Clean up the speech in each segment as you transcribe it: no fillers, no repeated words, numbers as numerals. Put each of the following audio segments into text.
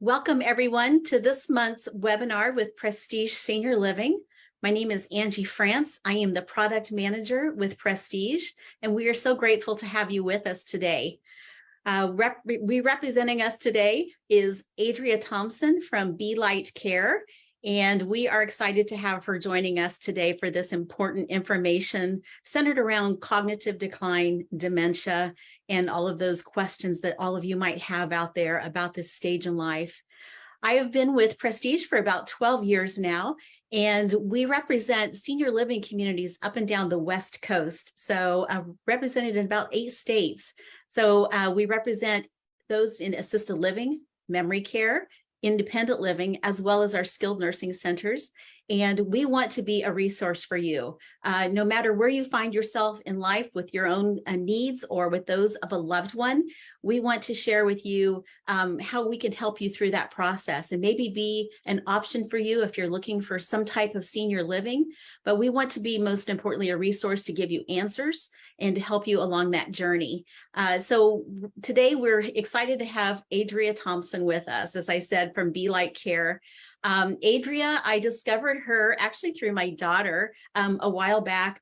Welcome everyone to this month's webinar with Prestige Senior Living. My name is Angie France. I am the product manager with Prestige, and we are so grateful to have you with us today. Representing us today is Adria Thompson from Be Light Care, and we are excited to have her joining us today for this important information centered around cognitive decline, dementia, and all of those questions that all of you might have out there about this stage in life. I have been with Prestige for about 12 years now, and we represent senior living communities up and down the West Coast. So represented in about 8 states. So we represent those in assisted living, memory care, independent living, as well as our skilled nursing centers. And we want to be a resource for you. No matter where you find yourself in life with your own needs or with those of a loved one, we want to share with you how we can help you through that process and maybe be an option for you if you're looking for some type of senior living. But we want to be, most importantly, a resource to give you answers and to help you along that journey. So today we're excited to have Adria Thompson with us, as I said, from Be Light Care. Adria, I discovered her actually through my daughter a while back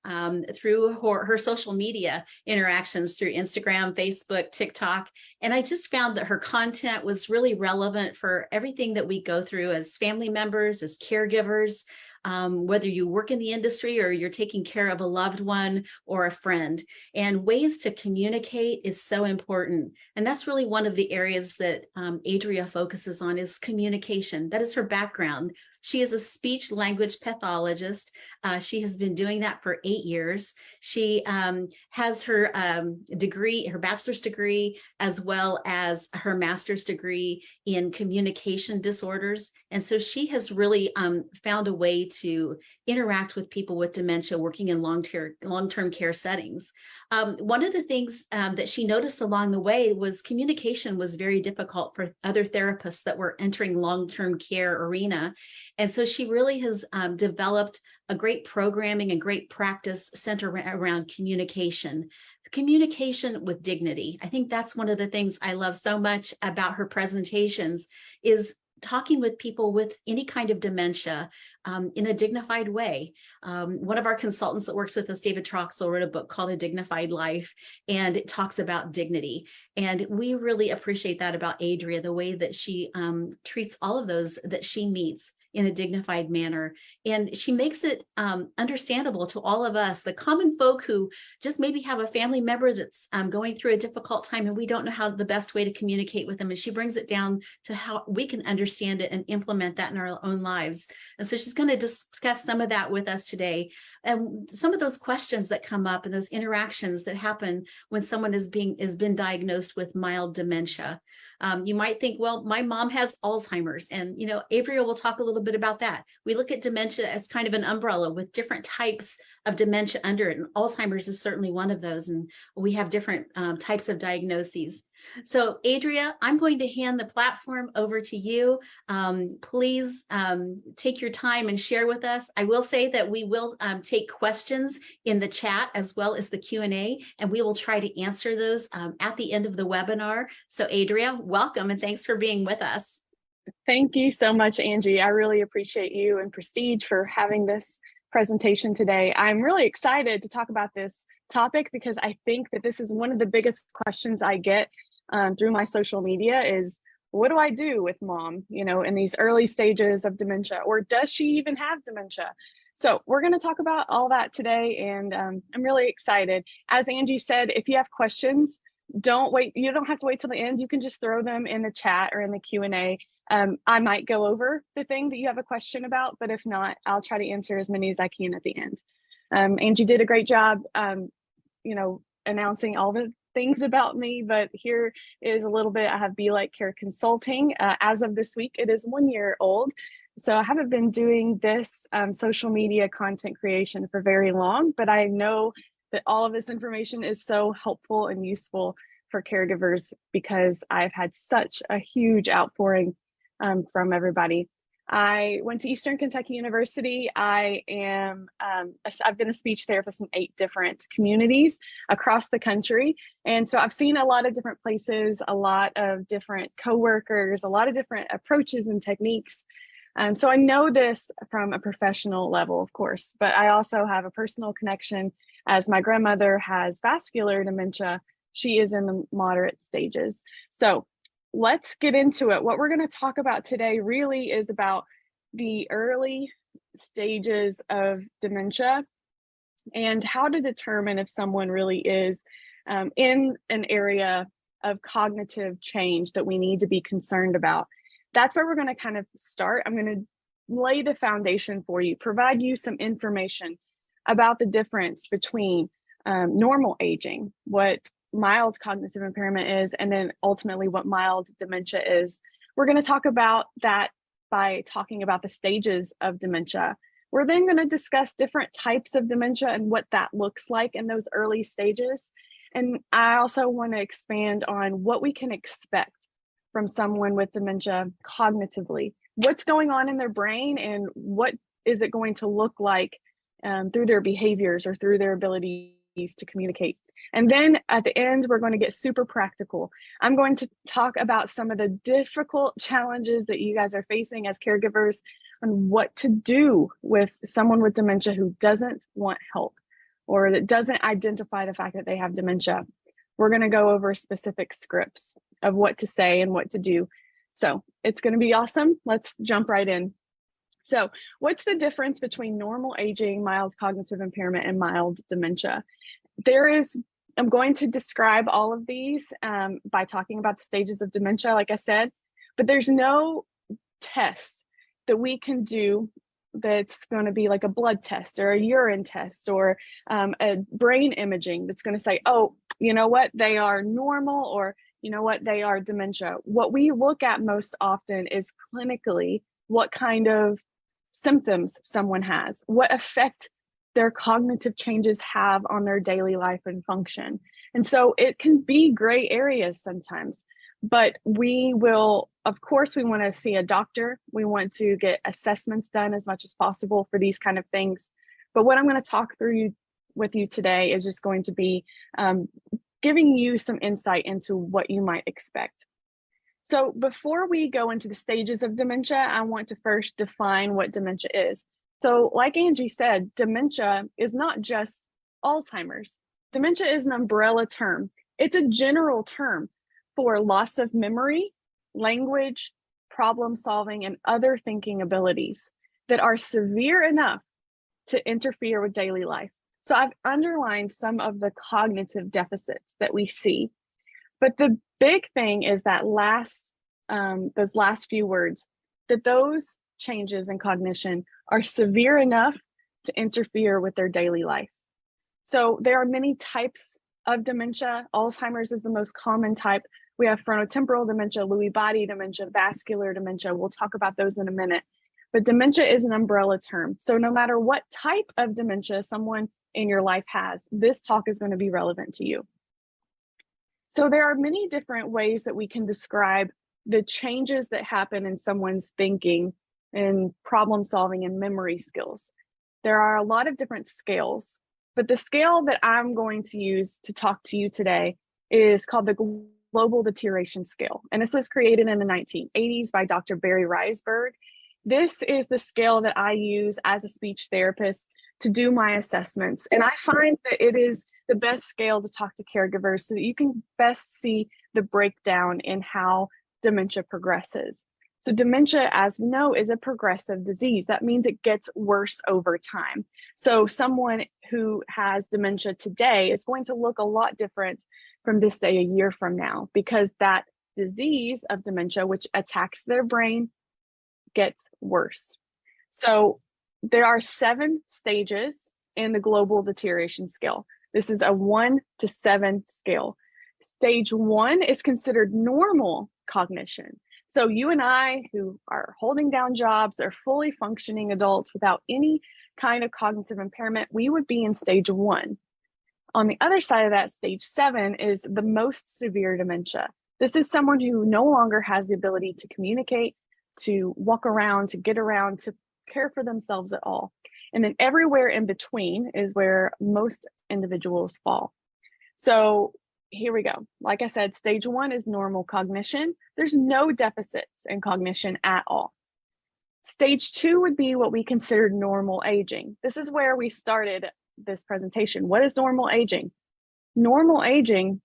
through her social media interactions through Instagram, Facebook, TikTok. And I just found that her content was really relevant for everything that we go through as family members, as caregivers, whether you work in the industry or you're taking care of a loved one or a friend. And ways to communicate is so important. And that's really one of the areas that Adria focuses on is communication. That is her background. She is a speech language pathologist. She has been doing that for 8 years. She has her degree, her bachelor's degree, as well as her master's degree in communication disorders. And so she has really found a way to interact with people with dementia working in long-term care settings. One of the things that she noticed along the way was communication was very difficult for other therapists that were entering long-term care arena. And so she really has developed a great programming and great practice centered around communication with dignity. I think that's one of the things I love so much about her presentations is talking with people with any kind of dementia in a dignified way. One of our consultants that works with us, David Troxel, wrote a book called A Dignified Life, and it talks about dignity. And we really appreciate that about Adria, the way that she treats all of those that she meets in a dignified manner. And she makes it understandable to all of us, the common folk who just maybe have a family member that's going through a difficult time and we don't know how the best way to communicate with them. And she brings it down to how we can understand it and implement that in our own lives. And so she's going to discuss some of that with us today. And some of those questions that come up and those interactions that happen when someone has been diagnosed with mild dementia. You might think, well, my mom has Alzheimer's, and Adria will talk a little bit about that. We look at dementia as kind of an umbrella with different types of dementia under it, and Alzheimer's is certainly one of those, and we have different types of diagnoses. So Adria, I'm going to hand the platform over to you. Please take your time and share with us. I will say that we will take questions in the chat as well as the Q&A, and we will try to answer those at the end of the webinar. So Adria, welcome and thanks for being with us. Thank you so much, Angie. I really appreciate you and Prestige for having this presentation today. I'm really excited to talk about this topic because I think that this is one of the biggest questions I get through my social media is, what do I do with mom, in these early stages of dementia, or does she even have dementia? So we're going to talk about all that today, and I'm really excited. As Angie said, if you have questions, don't wait. You don't have to wait till the end. You can just throw them in the chat or in the Q&A. I might go over the thing that you have a question about, but if not, I'll try to answer as many as I can at the end. Angie did a great job, announcing all the things about me, but here is a little bit. I have Be Light Care Consulting. As of this week, it is 1 year old. So I haven't been doing this social media content creation for very long, but I know that all of this information is so helpful and useful for caregivers because I've had such a huge outpouring from everybody. I went to Eastern Kentucky University. I've been a speech therapist in 8 different communities across the country. And so I've seen a lot of different places, a lot of different coworkers, a lot of different approaches and techniques. So I know this from a professional level, of course, but I also have a personal connection as my grandmother has vascular dementia. She is in the moderate stages. So let's get into it. What we're going to talk about today really is about the early stages of dementia and how to determine if someone really is in an area of cognitive change that we need to be concerned about. That's where we're going to kind of start. I'm going to lay the foundation for you, provide you some information about the difference between normal aging, what mild cognitive impairment is, and then ultimately what mild dementia is. We're going to talk about that by talking about the stages of dementia. We're then going to discuss different types of dementia and what that looks like in those early stages. And I also want to expand on what we can expect from someone with dementia cognitively. What's going on in their brain and what is it going to look like through their behaviors or through their abilities to communicate. And then at the end, we're going to get super practical. I'm going to talk about some of the difficult challenges that you guys are facing as caregivers on what to do with someone with dementia who doesn't want help or that doesn't identify the fact that they have dementia. We're going to go over specific scripts of what to say and what to do. So it's going to be awesome. Let's jump right in. So what's the difference between normal aging, mild cognitive impairment, and mild dementia? I'm going to describe all of these by talking about the stages of dementia, like I said, but there's no test that we can do that's going to be like a blood test or a urine test or a brain imaging that's going to say, oh, you know what, they are normal, or you know what, they are dementia. What we look at most often is clinically what kind of symptoms someone has, what effect their cognitive changes have on their daily life and function. And so it can be gray areas sometimes, but we will, of course, we want to see a doctor. We want to get assessments done as much as possible for these kind of things. But what I'm going to talk through with you today is just going to be giving you some insight into what you might expect. So before we go into the stages of dementia, I want to first define what dementia is. So like Angie said, dementia is not just Alzheimer's. Dementia is an umbrella term. It's a general term for loss of memory, language, problem solving, and other thinking abilities that are severe enough to interfere with daily life. So I've underlined some of the cognitive deficits that we see. But the big thing is that those last few words, that those changes in cognition are severe enough to interfere with their daily life. So there are many types of dementia. Alzheimer's is the most common type. We have frontotemporal dementia, Lewy body dementia, vascular dementia. We'll talk about those in a minute. But dementia is an umbrella term. So no matter what type of dementia someone in your life has, this talk is going to be relevant to you. So there are many different ways that we can describe the changes that happen in someone's thinking and problem solving and memory skills. There are a lot of different scales, but the scale that I'm going to use to talk to you today is called the Global Deterioration Scale. And this was created in the 1980s by Dr. Barry Reisberg. This is the scale that I use as a speech therapist to do my assessments. And I find that it is the best scale to talk to caregivers so that you can best see the breakdown in how dementia progresses. So dementia, as we know, is a progressive disease. That means it gets worse over time. So someone who has dementia today is going to look a lot different from this day a year from now, because that disease of dementia, which attacks their brain, gets worse. So there are 7 stages in the Global Deterioration Scale. This is a 1 to 7 scale. Stage 1 is considered normal cognition. So you and I, who are holding down jobs, are fully functioning adults without any kind of cognitive impairment, we would be in stage 1. On the other side of that, stage 7 is the most severe dementia. This is someone who no longer has the ability to communicate, to walk around, to get around, to care for themselves at all. And then everywhere in between is where most individuals fall. So here we go. Like I said, stage 1 is normal cognition. There's no deficits in cognition at all. Stage 2 would be what we consider normal aging. This is where we started this presentation. What is normal aging? Normal aging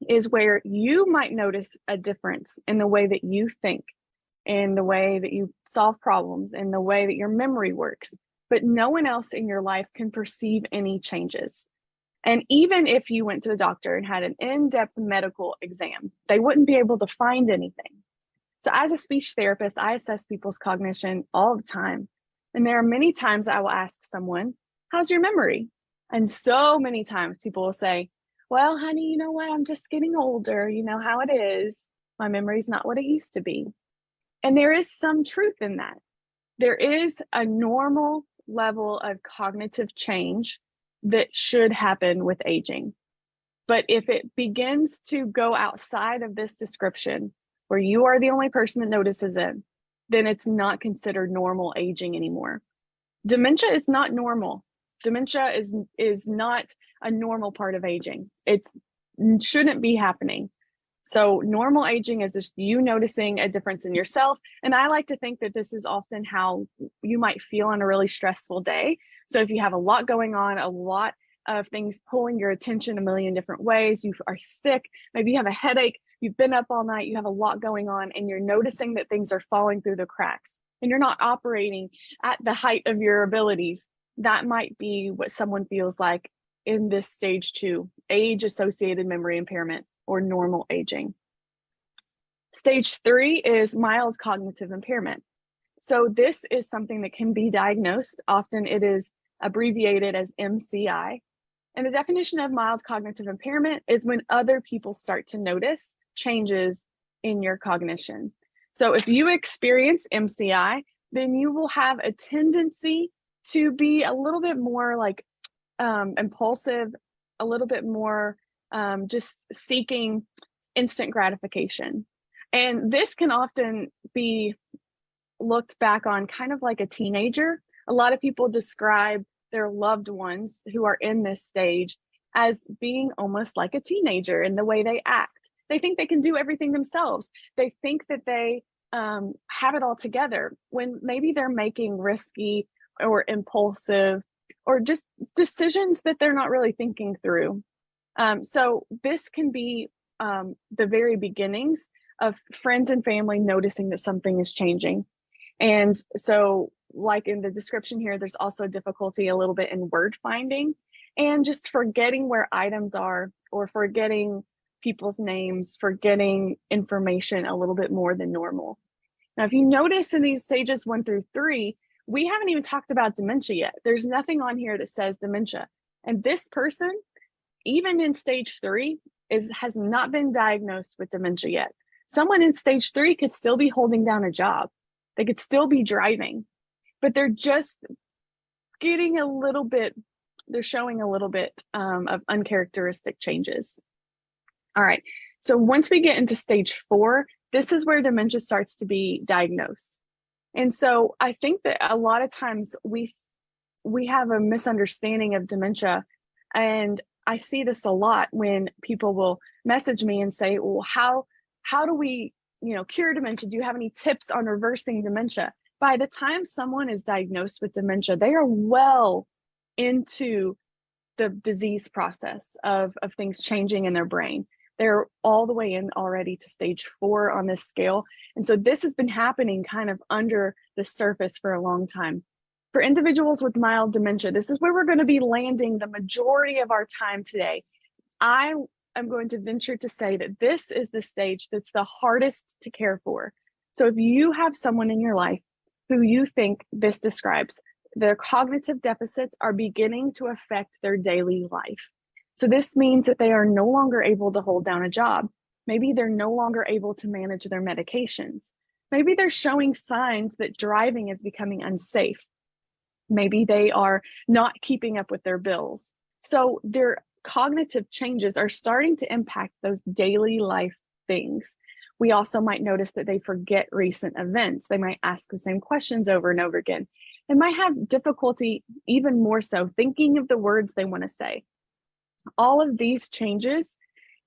is where you might notice a difference in the way that you think, in the way that you solve problems, in the way that your memory works, but no one else in your life can perceive any changes. And even if you went to the doctor and had an in-depth medical exam, they wouldn't be able to find anything. So as a speech therapist, I assess people's cognition all the time. And there are many times I will ask someone, how's your memory? And so many times people will say, well, honey, you know what? I'm just getting older. You know how it is. My memory's not what it used to be. And there is some truth in that. There is a normal level of cognitive change that should happen with aging. But if it begins to go outside of this description, where you are the only person that notices it, then it's not considered normal aging anymore. Dementia is not normal. Dementia is not a normal part of aging. It shouldn't be happening. So normal aging is just you noticing a difference in yourself. And I like to think that this is often how you might feel on a really stressful day. So if you have a lot going on, a lot of things pulling your attention a million different ways, you are sick, maybe you have a headache, you've been up all night, you have a lot going on, and you're noticing that things are falling through the cracks and you're not operating at the height of your abilities, that might be what someone feels like in this stage 2, age-associated memory impairment or normal aging. Stage 3 is mild cognitive impairment. So this is something that can be diagnosed. Often it is abbreviated as MCI. And the definition of mild cognitive impairment is when other people start to notice changes in your cognition. So if you experience MCI, then you will have a tendency to be a little bit more like impulsive, a little bit more just seeking instant gratification. And this can often be looked back on kind of like a teenager. A lot of people describe their loved ones who are in this stage as being almost like a teenager in the way they act. They think they can do everything themselves. They think that they have it all together when maybe they're making risky or impulsive or just decisions that they're not really thinking through. So this can be the very beginnings of friends and family noticing that something is changing. And so like in the description here, there's also difficulty a little bit in word finding and just forgetting where items are or forgetting people's names, forgetting information a little bit more than normal. Now, if you notice in these stages 1 through 3, we haven't even talked about dementia yet. There's nothing on here that says dementia. And this person, even in stage 3, has not been diagnosed with dementia yet. Someone in stage 3 could still be holding down a job. They could still be driving, but they're just getting a little bit, they're showing a little bit of uncharacteristic changes. All right, so once we get into stage 4, this is where dementia starts to be diagnosed. And so I think that a lot of times we have a misunderstanding of dementia. And I see this a lot when people will message me and say, well, how do we, cure dementia? Do you have any tips on reversing dementia? By the time someone is diagnosed with dementia, they are well into the disease process of things changing in their brain. They're all the way in already to stage 4 on this scale. And so this has been happening kind of under the surface for a long time. For individuals with mild dementia, this is where we're going to be landing the majority of our time today. I am going to venture to say that this is the stage that's the hardest to care for. So if you have someone in your life who you think this describes, their cognitive deficits are beginning to affect their daily life. So this means that they are no longer able to hold down a job. Maybe they're no longer able to manage their medications. Maybe they're showing signs that driving is becoming unsafe. Maybe they are not keeping up with their bills. So their cognitive changes are starting to impact those daily life things. We also might notice that they forget recent events. They might ask the same questions over and over again. They might have difficulty, even more so, thinking of the words they want to say. All of these changes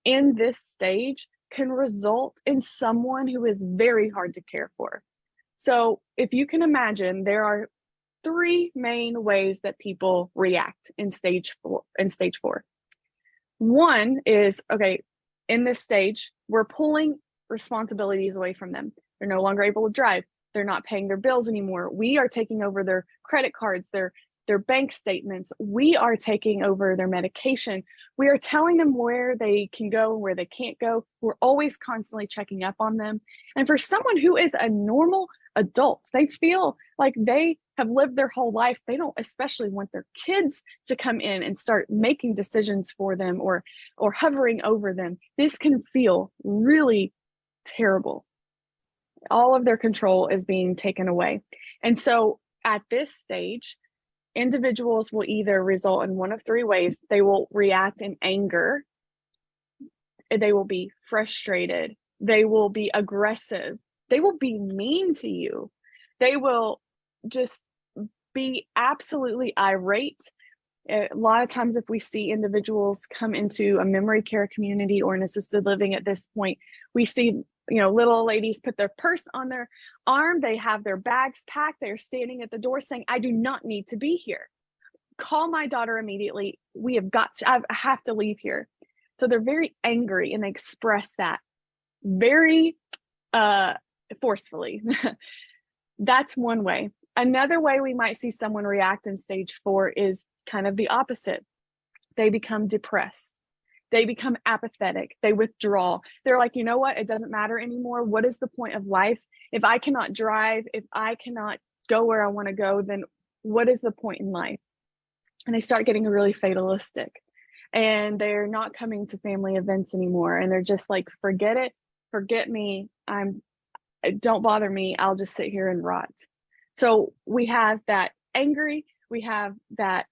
in this stage can result in someone who is very hard to care for. So if you can imagine, there are three main ways that people react in stage four. One is, okay, in this stage, we're pulling responsibilities away from them. They're no longer able to drive. They're not paying their bills anymore. We are taking over their credit cards, their bank statements. We are taking over their medication. We are telling them where they can go and where they can't go. We're always constantly checking up on them. And for someone who is a normal adult, they feel like they have lived their whole life. They don't especially want their kids to come in and start making decisions for them or hovering over them. This can feel really terrible. All of their control is being taken away. And so at this stage, individuals will either result in one of three ways. They will react in anger. They will be frustrated. They will be aggressive. They will be mean to you. They will just be absolutely irate. A lot of times, if we see individuals come into a memory care community or an assisted living at this point, we see, little ladies put their purse on their arm. They have their bags packed. They're standing at the door saying, I do not need to be here. Call my daughter immediately. I have to leave here. So they're very angry and they express that very forcefully. That's one way. Another way we might see someone react in stage 4 is kind of the opposite. They become depressed. They become apathetic. They withdraw. They're like, you know what? It doesn't matter anymore. What is the point of life? If I cannot drive, if I cannot go where I want to go, then what is the point in life? And they start getting really fatalistic. And they're not coming to family events anymore. And they're just like, forget it. Forget me. Don't bother me. I'll just sit here and rot. So we have that angry, we have that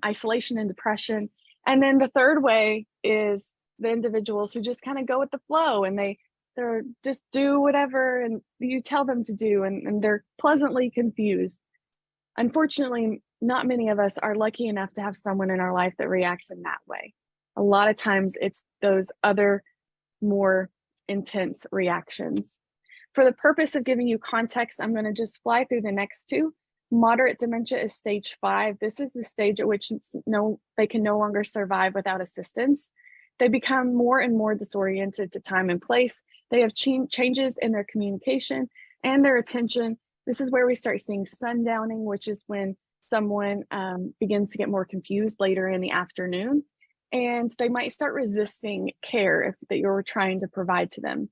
isolation and depression. And then the third way is the individuals who just kind of go with the flow and they're just do whatever and you tell them to do, and they're pleasantly confused. Unfortunately, not many of us are lucky enough to have someone in our life that reacts in that way. A lot of times it's those other more intense reactions. For the purpose of giving you context, I'm going to just fly through the next two. Moderate dementia is stage 5. This is the stage at which they can no longer survive without assistance. They become more and more disoriented to time and place. They have changes in their communication and their attention. This is where we start seeing sundowning, which is when someone begins to get more confused later in the afternoon. And they might start resisting care that you're trying to provide to them.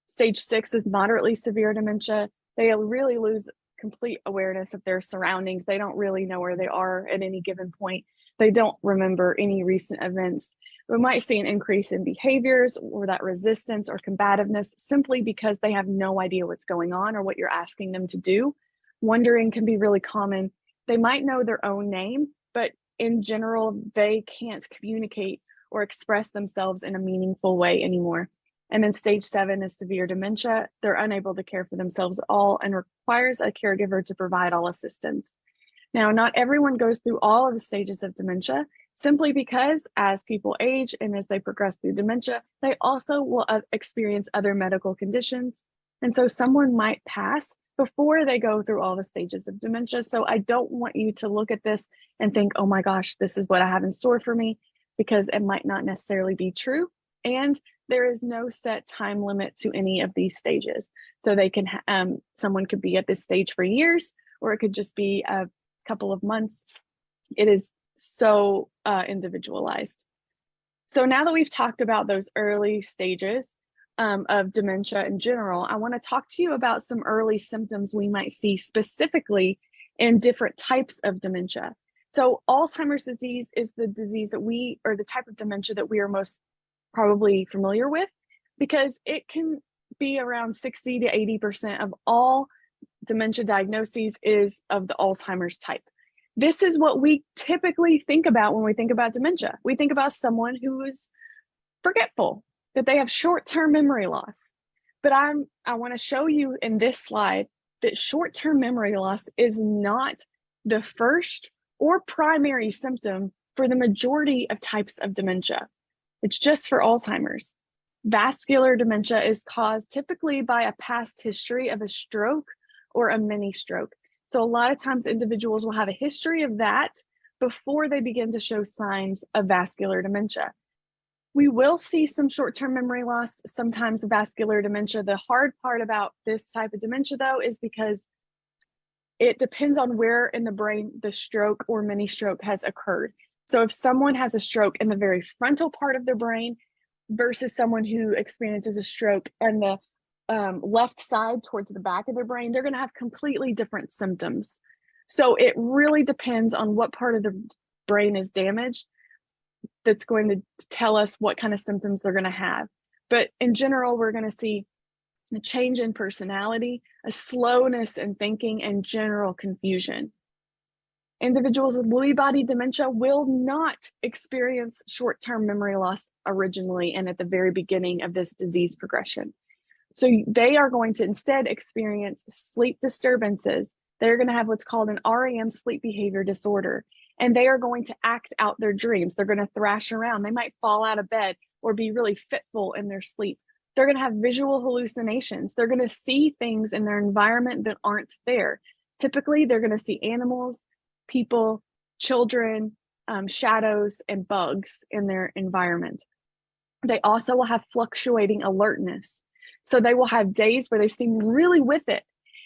Stage 6 is moderately severe dementia. They really lose complete awareness of their surroundings. They don't really know where they are at any given point. They don't remember any recent events. We might see an increase in behaviors or that resistance or combativeness simply because they have no idea what's going on or what you're asking them to do. Wondering can be really common. They might know their own name, but in general, they can't communicate or express themselves in a meaningful way anymore. And then stage 7 is severe dementia. They're unable to care for themselves at all and requires a caregiver to provide all assistance. Now, not everyone goes through all of the stages of dementia, simply because as people age and as they progress through dementia, they also will experience other medical conditions. And so someone might pass before they go through all the stages of dementia. So I don't want you to look at this and think, oh my gosh, this is what I have in store for me, because it might not necessarily be true. And there is no set time limit to any of these stages. So they can, someone could be at this stage for years, or it could just be a couple of months. It is so individualized. So now that we've talked about those early stages of dementia in general, I want to talk to you about some early symptoms we might see specifically in different types of dementia. So Alzheimer's disease is the disease or the type of dementia that we are most probably familiar with, because it can be around 60 to 80% of all dementia diagnoses is of the Alzheimer's type. This is what we typically think about when we think about dementia. We think about someone who is forgetful, that they have short-term memory loss. But I want to show you in this slide that short-term memory loss is not the first or primary symptom for the majority of types of dementia. It's just for Alzheimer's. Vascular dementia is caused typically by a past history of a stroke or a mini stroke. So a lot of times individuals will have a history of that before they begin to show signs of vascular dementia. We will see some short-term memory loss, sometimes vascular dementia. The hard part about this type of dementia, though, is because it depends on where in the brain the stroke or mini stroke has occurred. So if someone has a stroke in the very frontal part of their brain versus someone who experiences a stroke and the left side towards the back of their brain, they're going to have completely different symptoms. So it really depends on what part of the brain is damaged that's going to tell us what kind of symptoms they're going to have. But in general, we're going to see a change in personality, a slowness in thinking, and general confusion. Individuals with Lewy body dementia will not experience short-term memory loss originally and at the very beginning of this disease progression. So they are going to instead experience sleep disturbances. They're going to have what's called an REM sleep behavior disorder, and they are going to act out their dreams. They're going to thrash around. They might fall out of bed or be really fitful in their sleep. They're going to have visual hallucinations. They're going to see things in their environment that aren't there. Typically, they're going to see animals, people, children, shadows, and bugs in their environment. They also will have fluctuating alertness. So they will have days where they seem really with it,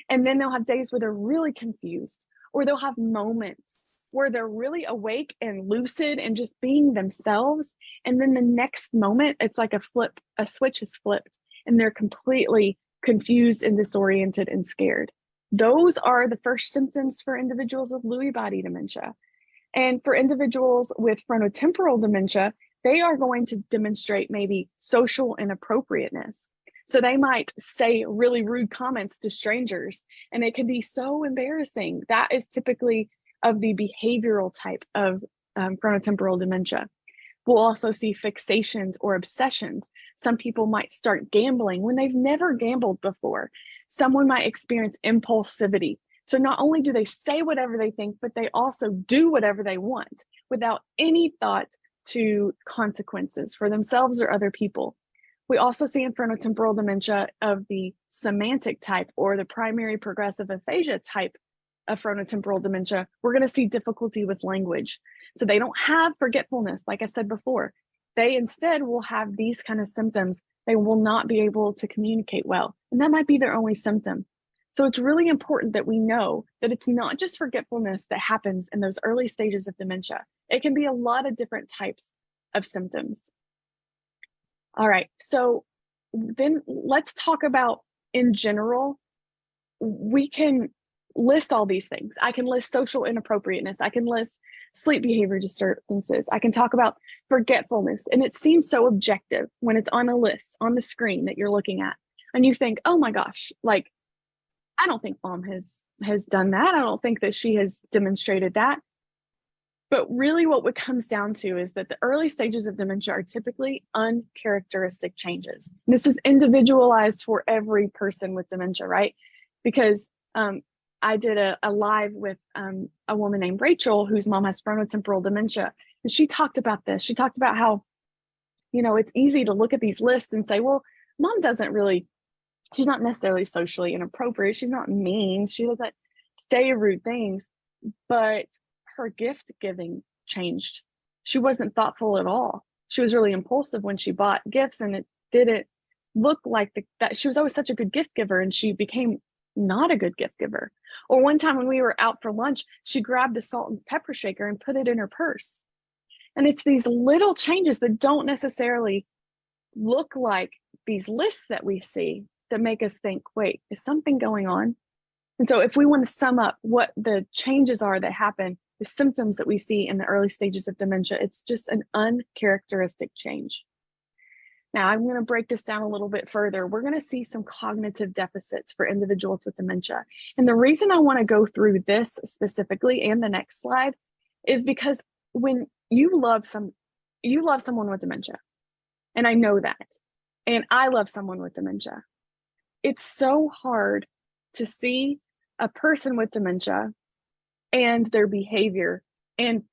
and then they'll have days where they're really confused, or they'll have moments where they're really awake and lucid and just being themselves. And then the next moment, it's like a switch is flipped, and they're completely confused and disoriented and scared. Those are the first symptoms for individuals with Lewy body dementia. And for individuals with frontotemporal dementia, they are going to demonstrate maybe social inappropriateness. So they might say really rude comments to strangers, and it can be so embarrassing. That is typically of the behavioral type of frontotemporal dementia. We'll also see fixations or obsessions. Some people might start gambling when they've never gambled before. Someone might experience impulsivity. So not only do they say whatever they think, but they also do whatever they want without any thought to consequences for themselves or other people. We also see in frontotemporal dementia of the semantic type or the primary progressive aphasia type of frontotemporal dementia, we're going to see difficulty with language. So they don't have forgetfulness, like I said before. They instead will have these kind of symptoms. They will not be able to communicate well, and that might be their only symptom. So it's really important that we know that it's not just forgetfulness that happens in those early stages of dementia. It can be a lot of different types of symptoms. All right, so then let's talk about, in general, we can list all these things. I can list social inappropriateness. I can list sleep behavior disturbances. I can talk about forgetfulness. And it seems so objective when it's on a list on the screen that you're looking at. And you think, oh my gosh, like, I don't think mom has done that. I don't think that she has demonstrated that. But really what it comes down to is that the early stages of dementia are typically uncharacteristic changes. And this is individualized for every person with dementia, right? Because I did a live with a woman named Rachel, whose mom has frontotemporal dementia. And she talked about this. She talked about how, it's easy to look at these lists and say, well, mom she's not necessarily socially inappropriate. She's not mean. She doesn't say rude things, but her gift giving changed. She wasn't thoughtful at all. She was really impulsive when she bought gifts, and it didn't look like that. She was always such a good gift giver, and she became not a good gift giver. Or one time when we were out for lunch, she grabbed a salt and pepper shaker and put it in her purse. And it's these little changes that don't necessarily look like these lists that we see that make us think, wait, is something going on? And so if we want to sum up what the changes are that happen, the symptoms that we see in the early stages of dementia, it's just an uncharacteristic change. Now, I'm going to break this down a little bit further. We're going to see some cognitive deficits for individuals with dementia. And the reason I want to go through this specifically and the next slide is because when you love someone with dementia, and I know that, and I love someone with dementia, it's so hard to see a person with dementia and their behavior and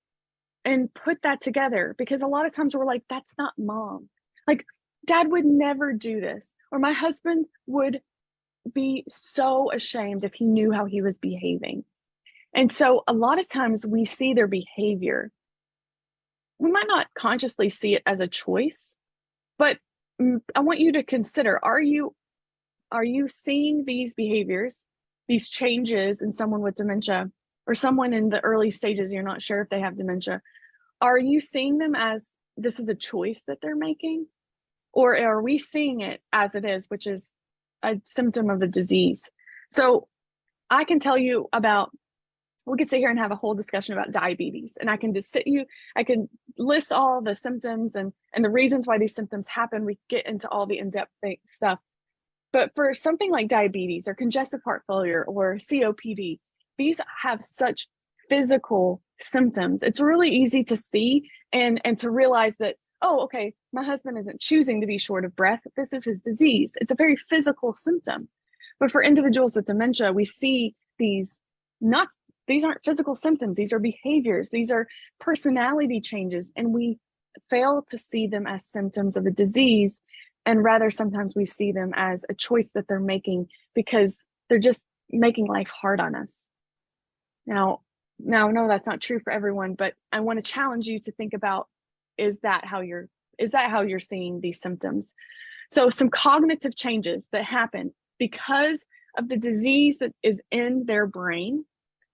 put that together, because a lot of times we're like, that's not mom. Like, dad would never do this, or my husband would be so ashamed if he knew how he was behaving. And so a lot of times we see their behavior. We might not consciously see it as a choice, but I want you to consider, are you seeing these behaviors, these changes in someone with dementia, or someone in the early stages, you're not sure if they have dementia? Are you seeing them as this is a choice that they're making? Or are we seeing it as it is, which is a symptom of the disease? So I can tell you about, we could sit here and have a whole discussion about diabetes, and I can list all the symptoms and the reasons why these symptoms happen. We get into all the in-depth stuff. But for something like diabetes or congestive heart failure or COPD, these have such physical symptoms. It's really easy to see and to realize that, oh, okay, my husband isn't choosing to be short of breath. This is his disease. It's a very physical symptom. But for individuals with dementia, we see these aren't physical symptoms. These are behaviors. These are personality changes. And we fail to see them as symptoms of a disease. And rather, sometimes we see them as a choice that they're making because they're just making life hard on us. Now, no, that's not true for everyone, but I want to challenge you to think about, is that how you're seeing these symptoms? So some cognitive changes that happen because of the disease that is in their brain,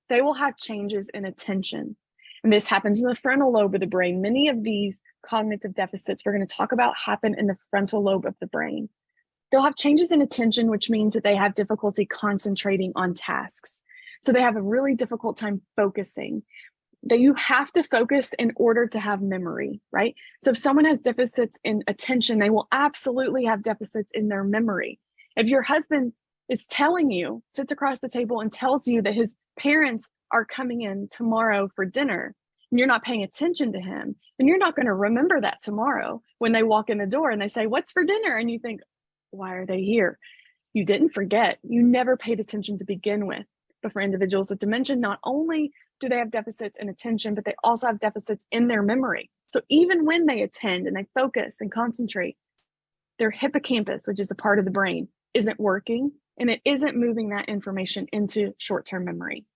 they will have changes in attention. And this happens in the frontal lobe of the brain. Many of these cognitive deficits we're going to talk about happen in the frontal lobe of the brain. They'll have changes in attention, which means that they have difficulty concentrating on tasks. So they have a really difficult time focusing. That you have to focus in order to have memory, right? So if someone has deficits in attention, they will absolutely have deficits in their memory. If your husband is telling you, sits across the table and tells you that his parents are coming in tomorrow for dinner, and you're not paying attention to him, then you're not going to remember that tomorrow when they walk in the door and they say, "What's for dinner?" And you think, why are they here? You didn't forget. You never paid attention to begin with. But for individuals with dementia, not only do they have deficits in attention, but they also have deficits in their memory. So even when they attend and they focus and concentrate, their hippocampus, which is a part of the brain, isn't working, and it isn't moving that information into short-term memory.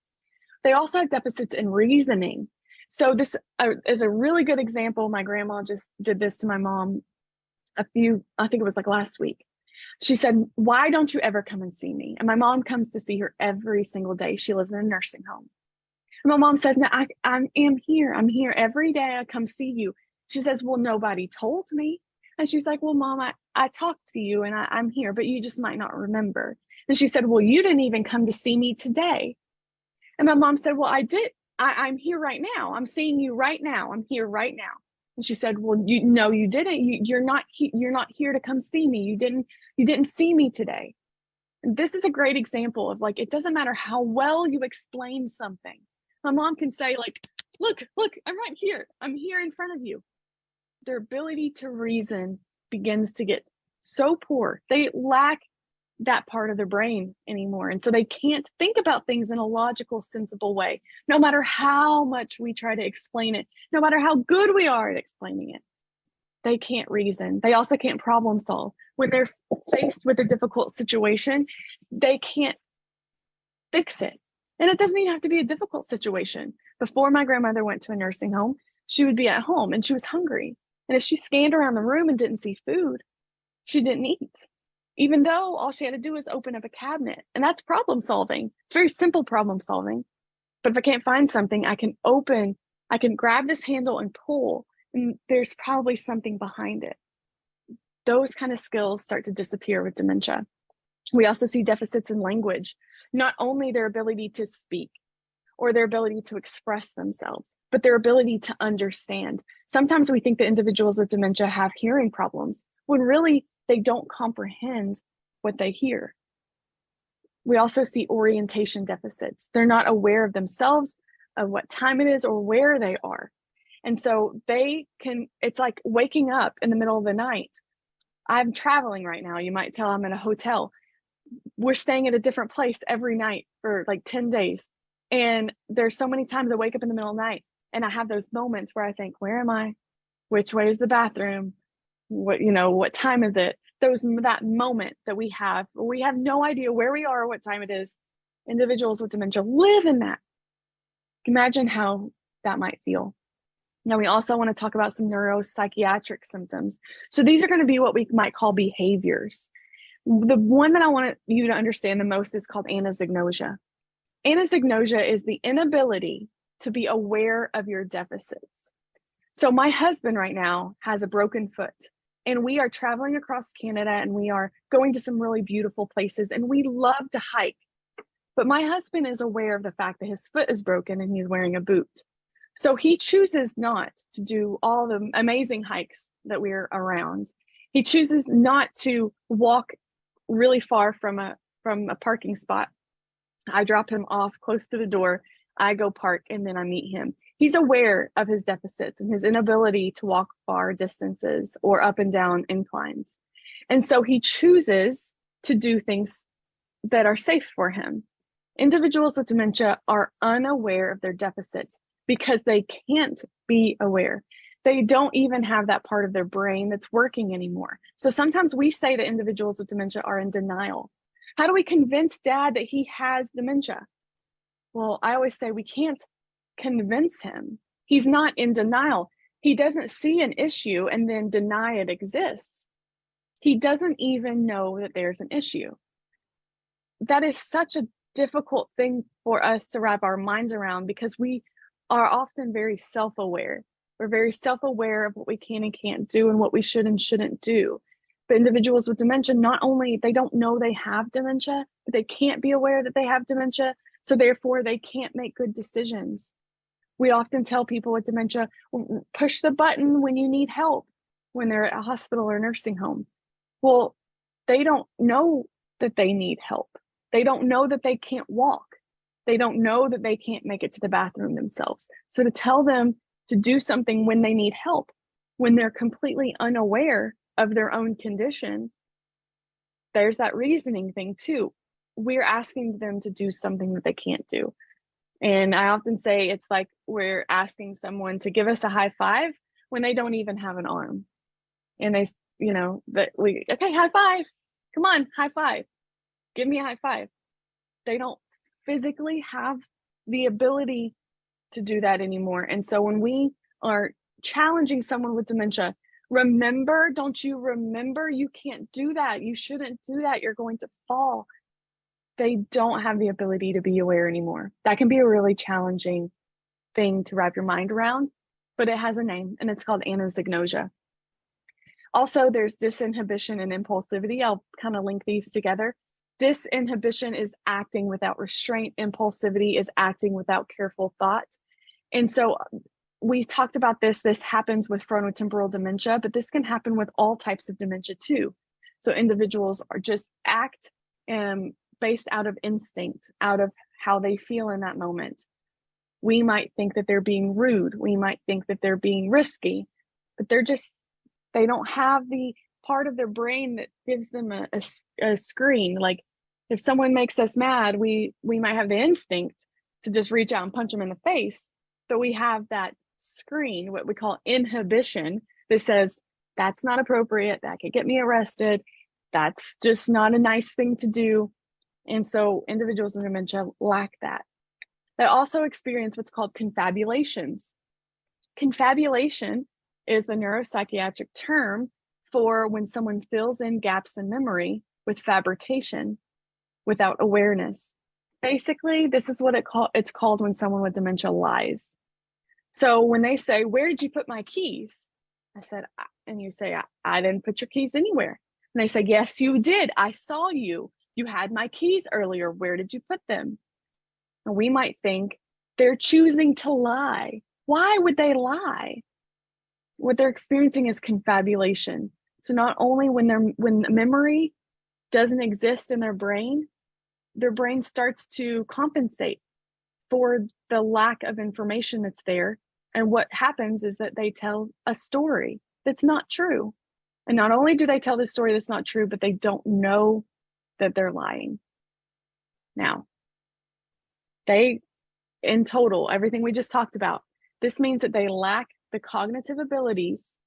They also have deficits in reasoning. So this is a really good example. My grandma just did this to my mom I think it was like last week. She said, "Why don't you ever come and see me?" And my mom comes to see her every single day. She lives in a nursing home. And my mom says, "No, I am here. I'm here every day. I come see you." She says, "Well, nobody told me." And she's like, "Well, Mom, I talked to you and I'm here, but you just might not remember." And she said, "Well, you didn't even come to see me today." And my mom said, "Well, I did. I'm here right now. I'm seeing you right now. I'm here right now." And she said, "Well, you didn't. You're not here to come see me. You didn't see me today." And this is a great example of, like, it doesn't matter how well you explain something. My mom can say, like, look, I'm right here. I'm here in front of you. Their ability to reason begins to get so poor. They lack that part of their brain anymore. And so they can't think about things in a logical, sensible way, no matter how much we try to explain it, no matter how good we are at explaining it. They can't reason. They also can't problem solve. When they're faced with a difficult situation, they can't fix it. And it doesn't even have to be a difficult situation. Before my grandmother went to a nursing home, she would be at home and she was hungry. And if she scanned around the room and didn't see food, she didn't eat, even though all she had to do was open up a cabinet. And that's problem solving. It's very simple problem solving. But if I can't find something, I can grab this handle and pull, and there's probably something behind it. Those kind of skills start to disappear with dementia. We also see deficits in language, not only their ability to speak or their ability to express themselves, but their ability to understand. Sometimes we think that individuals with dementia have hearing problems, when really they don't comprehend what they hear. We also see orientation deficits. They're not aware of themselves, of what time it is, or where they are. And so it's like waking up in the middle of the night. I'm traveling right now. You might tell I'm in a hotel. we're staying at a different place every night for like 10 days. And there's so many times I wake up in the middle of the night and I have those moments where I think, where am I? Which way is the bathroom? What time is it? That moment that we have no idea where we are or what time it is. Individuals with dementia live in that. Imagine how that might feel. Now, we also want to talk about some neuropsychiatric symptoms. So these are going to be what we might call behaviors. The one that I want you to understand the most is called anosognosia. Anosognosia is the inability to be aware of your deficits. So my husband right now has a broken foot, and we are traveling across Canada, and we are going to some really beautiful places, and we love to hike. But my husband is aware of the fact that his foot is broken and he's wearing a boot. So he chooses not to do all the amazing hikes that we're around. He chooses not to walk really far from a parking spot. I drop him off close to the door. I go park, and then I meet him. He's aware of his deficits and his inability to walk far distances or up and down inclines. And so he chooses to do things that are safe for him. Individuals with dementia are unaware of their deficits because they can't be aware. They don't even have that part of their brain that's working anymore. So sometimes we say that individuals with dementia are in denial. How do we convince dad that he has dementia? Well, I always say we can't convince him. He's not in denial. He doesn't see an issue and then deny it exists. He doesn't even know that there's an issue. That is such a difficult thing for us to wrap our minds around because we are often very self-aware. We're very self-aware of what we can and can't do and what we should and shouldn't do. But individuals with dementia, not only they don't know they have dementia, but they can't be aware that they have dementia. So therefore they can't make good decisions. We often tell people with dementia, push the button when you need help, when they're at a hospital or nursing home. Well, they don't know that they need help. They don't know that they can't walk. They don't know that they can't make it to the bathroom themselves. So to tell them to do something when they need help, when they're completely unaware of their own condition, there's that reasoning thing too. We're asking them to do something that they can't do. And I often say it's like we're asking someone to give us a high five when they don't even have an arm. And they, okay, high five. Come on, high five. Give me a high five. They don't physically have the ability to do that anymore. And so when we are challenging someone with dementia, don't you remember you can't do that. You shouldn't do that. You're going to fall. They don't have the ability to be aware anymore. That can be a really challenging thing to wrap your mind around, but it has a name, and it's called anosognosia. Also, there's disinhibition and impulsivity. I'll kind of link these together. Disinhibition is acting without restraint. Impulsivity is acting without careful thought. And so we talked about this. This happens with frontotemporal dementia, but this can happen with all types of dementia too. So individuals are just act based out of instinct, out of how they feel in that moment. We might think that they're being rude. We might think that they're being risky, but they don't have the part of their brain that gives them a screen. Like if someone makes us mad, we might have the instinct to just reach out and punch them in the face, but we have that screen, what we call inhibition, that says that's not appropriate, that could get me arrested, that's just not a nice thing to do. And so individuals with dementia lack that. They also experience what's called confabulations. Confabulation is the neuropsychiatric term for when someone fills in gaps in memory with fabrication without awareness. Basically, this is what it's called when someone with dementia lies. So when they say, "Where did you put my keys?" I said, and you say, I didn't put your keys anywhere. And they say, "Yes, you did. I saw you. You had my keys earlier. Where did you put them?" And we might think they're choosing to lie. Why would they lie? What they're experiencing is confabulation. So not only when the memory doesn't exist in their brain starts to compensate for the lack of information that's there. And what happens is that they tell a story that's not true. And not only do they tell the story that's not true, but they don't know that they're lying. Now, in total, everything we just talked about, this means that they lack the cognitive abilities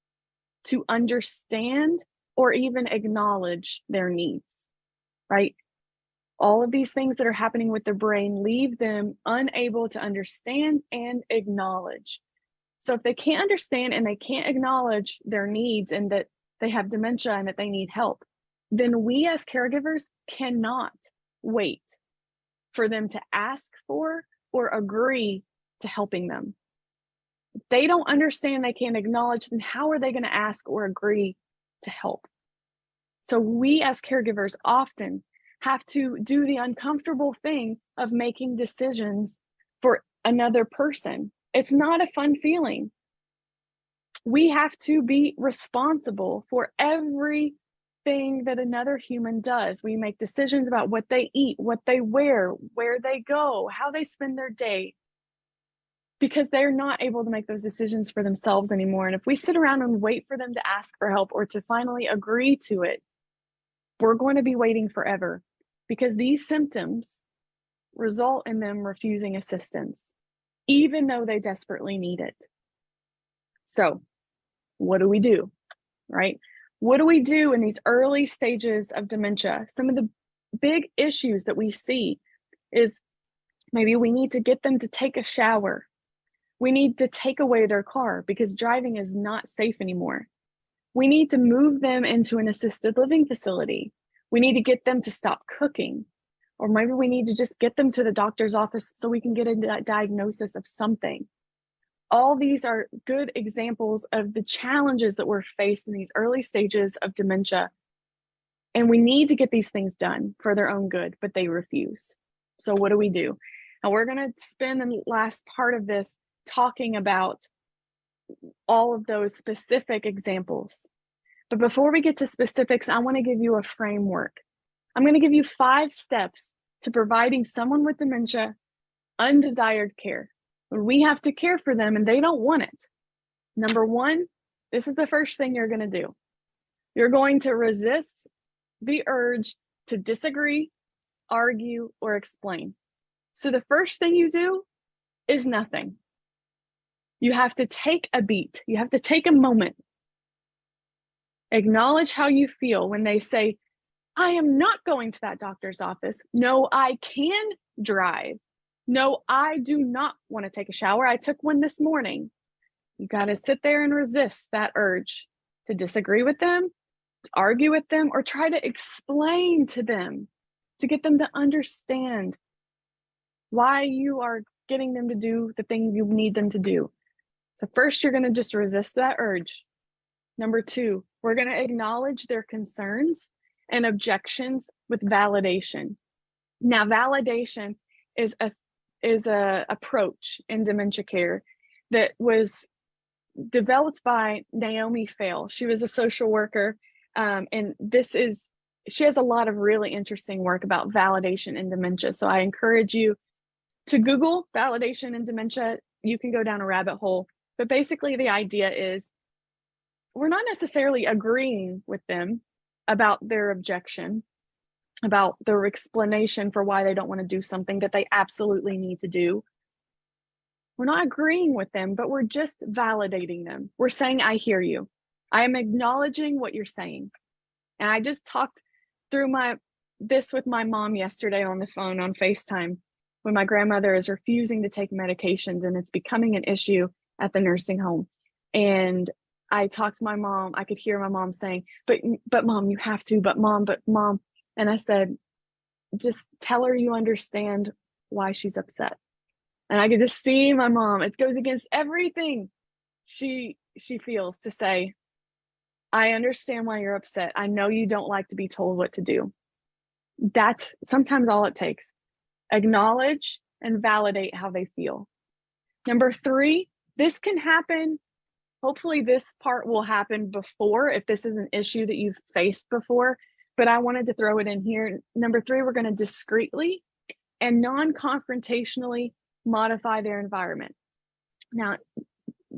to understand or even acknowledge their needs, right? All of these things that are happening with their brain leave them unable to understand and acknowledge. So if they can't understand and they can't acknowledge their needs and that they have dementia and that they need help, then we as caregivers cannot wait for them to ask for or agree to helping them. If they don't understand, they can't acknowledge, then how are they going to ask or agree to help? So we as caregivers often have to do the uncomfortable thing of making decisions for another person. It's not a fun feeling. We have to be responsible for everything that another human does. We make decisions about what they eat, what they wear, where they go, how they spend their day, because they're not able to make those decisions for themselves anymore. And if we sit around and wait for them to ask for help or to finally agree to it, we're going to be waiting forever, because these symptoms result in them refusing assistance, even though they desperately need it. So what do we do, right? What do we do in these early stages of dementia? Some of the big issues that we see is maybe we need to get them to take a shower. We need to take away their car because driving is not safe anymore. We need to move them into an assisted living facility. We need to get them to stop cooking. Or maybe we need to just get them to the doctor's office so we can get a diagnosis of something. All these are good examples of the challenges that we're faced in these early stages of dementia. And we need to get these things done for their own good, but they refuse. So what do we do? And we're going to spend the last part of this talking about all of those specific examples. But before we get to specifics, I want to give you a framework. I'm going to give you 5 steps to providing someone with dementia undesired care. When we have to care for them and they don't want it. Number 1, this is the first thing you're going to do. You're going to resist the urge to disagree, argue, or explain. So the first thing you do is nothing. You have to take a beat. You have to take a moment. Acknowledge how you feel when they say, I am not going to that doctor's office. No, I can drive. No, I do not want to take a shower. I took one this morning. You got to sit there and resist that urge to disagree with them, to argue with them, or try to explain to them, to get them to understand why you are getting them to do the thing you need them to do. So first, you're going to just resist that urge. Number 2, we're going to acknowledge their concerns and objections with validation. Now, validation is a approach in dementia care that was developed by Naomi Fail. She was a social worker, and she has a lot of really interesting work about validation in dementia. So I encourage you to Google validation in dementia. You can go down a rabbit hole, but basically the idea is we're not necessarily agreeing with them about their objection, about their explanation for why they don't want to do something that they absolutely need to do. We're not agreeing with them, but we're just validating them. We're saying, I hear you. I am acknowledging what you're saying. And I just talked through this with my mom yesterday on the phone on FaceTime when my grandmother is refusing to take medications and it's becoming an issue at the nursing home. And I talked to my mom. I could hear my mom saying, but mom, you have to, but mom. And I said, just tell her you understand why she's upset. And I could just see my mom. It goes against everything she feels to say, I understand why you're upset. I know you don't like to be told what to do. That's sometimes all it takes. Acknowledge and validate how they feel. Number 3, this can happen. Hopefully this part will happen before, if this is an issue that you've faced before, but I wanted to throw it in here. Number 3, we're going to discreetly and non-confrontationally modify their environment. Now,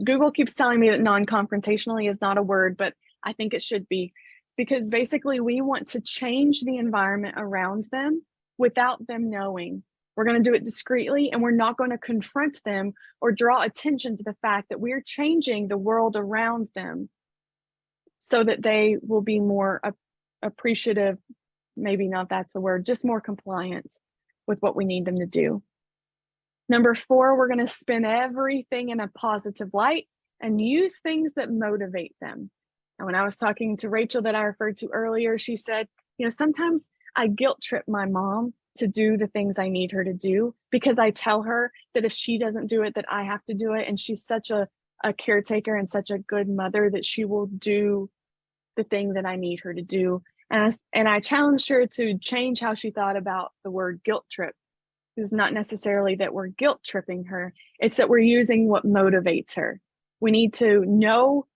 Google keeps telling me that non-confrontationally is not a word, but I think it should be. because basically we want to change the environment around them without them knowing. We're going to do it discreetly, and we're not going to confront them or draw attention to the fact that we're changing the world around them so that they will be more appreciative, maybe not that's the word, just more compliant with what we need them to do. Number 4, we're going to spin everything in a positive light and use things that motivate them. And when I was talking to Rachel that I referred to earlier, she said, sometimes I guilt trip my mom to do the things I need her to do because I tell her that if she doesn't do it, that I have to do it. And she's such a caretaker and such a good mother that she will do the thing that I need her to do. And I challenged her to change how she thought about the word guilt trip. It's not necessarily that we're guilt tripping her. It's that we're using what motivates her. We need to know